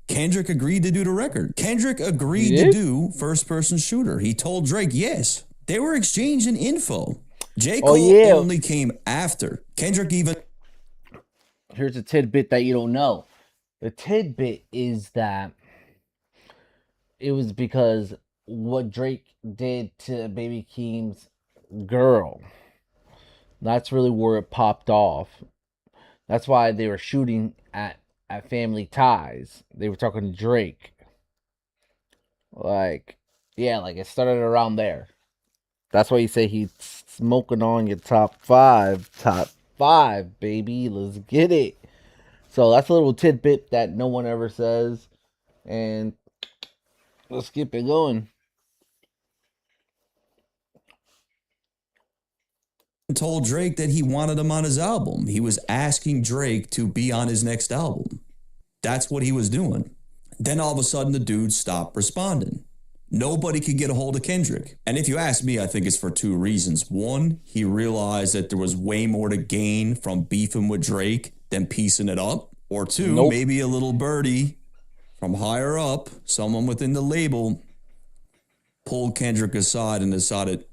Speaker 20: Kendrick agreed to do the record. Kendrick agreed to do First Person Shooter. He told Drake yes. They were exchanging info. J. Cole only came after. Kendrick even...
Speaker 1: Here's a tidbit that you don't know. The tidbit is that it was because what Drake did to Baby Keem's girl. That's really where it popped off. That's why they were shooting at Family Ties. They were talking to Drake. Like, yeah, like it started around there. That's why you say he's smoking on your top five. Top five, baby. Let's get it. So that's a little tidbit that no one ever says. And let's keep it going.
Speaker 20: Told Drake that he wanted him on his album. He was asking Drake to be on his next album. That's what he was doing. Then all of a sudden the dude stopped responding. Nobody could get a hold of Kendrick. And if you ask me, I think it's for two reasons. One, he realized that there was way more to gain from beefing with Drake than piecing it up. Or two, maybe a little birdie from higher up, someone within the label, pulled Kendrick aside and decided,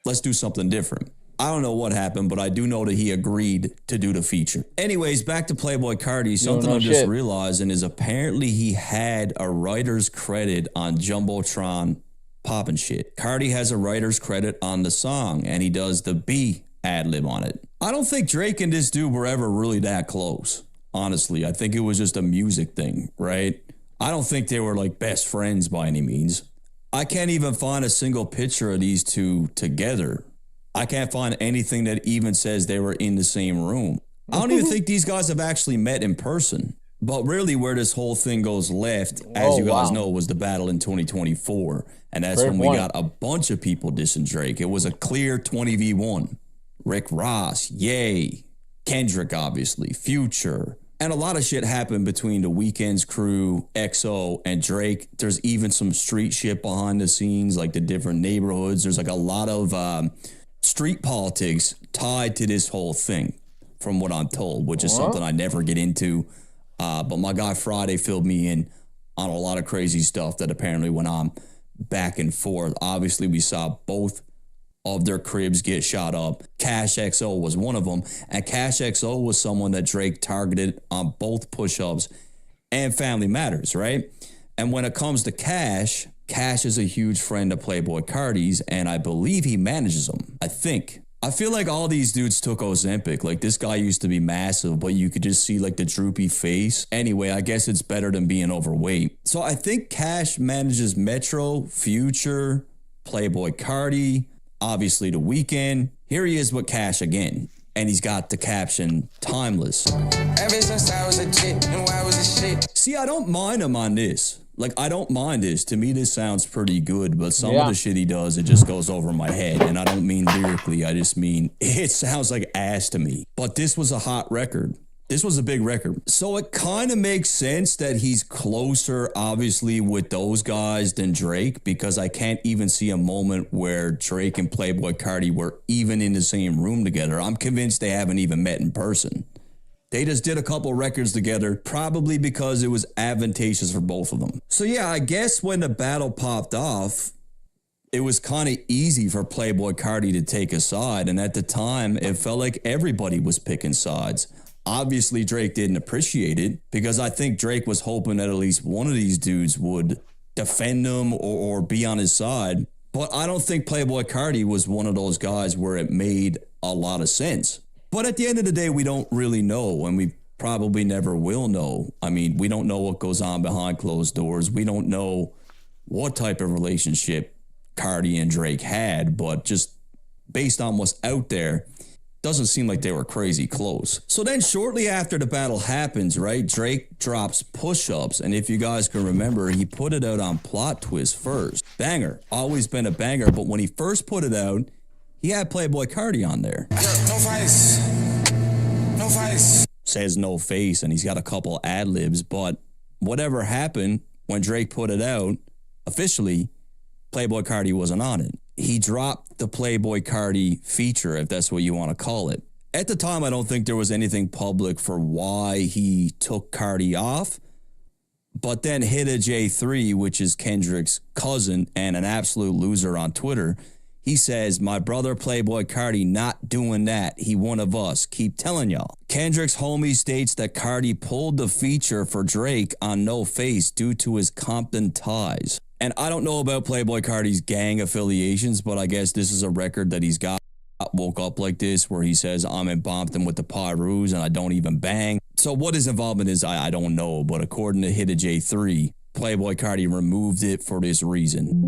Speaker 20: let's do something different. I don't know what happened, but I do know that he agreed to do the feature. Anyways, back to Playboi Carti. Something I'm just realizing is apparently he had a writer's credit on Jumbotron Poppin' Shit. Carti has a writer's credit on the song, and he does the B ad-lib on it. I don't think Drake and this dude were ever really that close, honestly. I think it was just a music thing, right? I don't think they were like best friends by any means. I can't even find a single picture of these two together. I can't find anything that even says they were in the same room. I don't even think these guys have actually met in person. But really where this whole thing goes left, as you guys know, was the battle in 2024. And that's when we got a bunch of people dissing Drake. It was a clear 20v1. Rick Ross, Ye, Kendrick, obviously, Future. And a lot of shit happened between the Weeknd's crew, XO, and Drake. There's even some street shit behind the scenes, like the different neighborhoods. There's like a lot of street politics tied to this whole thing, from what I'm told, which is something I never get into. But my guy Friday filled me in on a lot of crazy stuff that apparently went on back and forth. Obviously, we saw both of their cribs get shot up. Cash XO was one of them. And Cash XO was someone that Drake targeted on both push-ups and Family Matters, right? And when it comes to Cash is a huge friend of Playboi Carti's, and I believe he manages him. I think. I feel like all these dudes took Ozempic. Like, this guy used to be massive, but you could just see, like, the droopy face. Anyway, I guess it's better than being overweight. So I think Cash manages Metro, Future, Playboi Carti, obviously The Weeknd. Here he is with Cash again. And he's got the caption, timeless.
Speaker 21: Ever since I was a chick, and why was a shit?
Speaker 20: See, I don't mind him on this. Like, I don't mind this. To me, this sounds pretty good, but some of the shit he does, it just goes over my head. And I don't mean lyrically, I just mean it sounds like ass to me. But this was a hot record. This was a big record. So it kind of makes sense that he's closer, obviously, with those guys than Drake, because I can't even see a moment where Drake and Playboi Carti were even in the same room together. I'm convinced they haven't even met in person. They just did a couple records together, probably because it was advantageous for both of them. So yeah, I guess when the battle popped off, it was kind of easy for Playboi Carti to take a side. And at the time, it felt like everybody was picking sides. Obviously, Drake didn't appreciate it because I think Drake was hoping that at least one of these dudes would defend him or be on his side. But I don't think Playboi Carti was one of those guys where it made a lot of sense. But at the end of the day, we don't really know, and we probably never will know. I mean, we don't know what goes on behind closed doors. We don't know what type of relationship Carti and Drake had, but just based on what's out there, doesn't seem like they were crazy close. So then shortly after the battle happens, right, Drake drops Push-Ups, and if you guys can remember, he put it out on Plot Twist first. Banger. Always been a banger, but when he first put it out, he had Playboi Carti on there.
Speaker 21: No face. No face.
Speaker 20: Says no face, and he's got a couple ad-libs, but whatever happened when Drake put it out, officially, Playboi Carti wasn't on it. He dropped the Playboi Carti feature, if that's what you want to call it. At the time, I don't think there was anything public for why he took Carti off, but then Hidda J3, which is Kendrick's cousin and an absolute loser on Twitter, he says, my brother Playboi Carti not doing that. He one of us. Keep telling y'all. Kendrick's homie states that Carti pulled the feature for Drake on No Face due to his Compton ties. And I don't know about Playboi Carti's gang affiliations, but I guess this is a record that he's got. Woke up like this where he says, I'm in Bompton with the Pyrus and I don't even bang. So what his involvement is, I don't know. But according to Hidda J3, Playboi Carti removed it for this reason.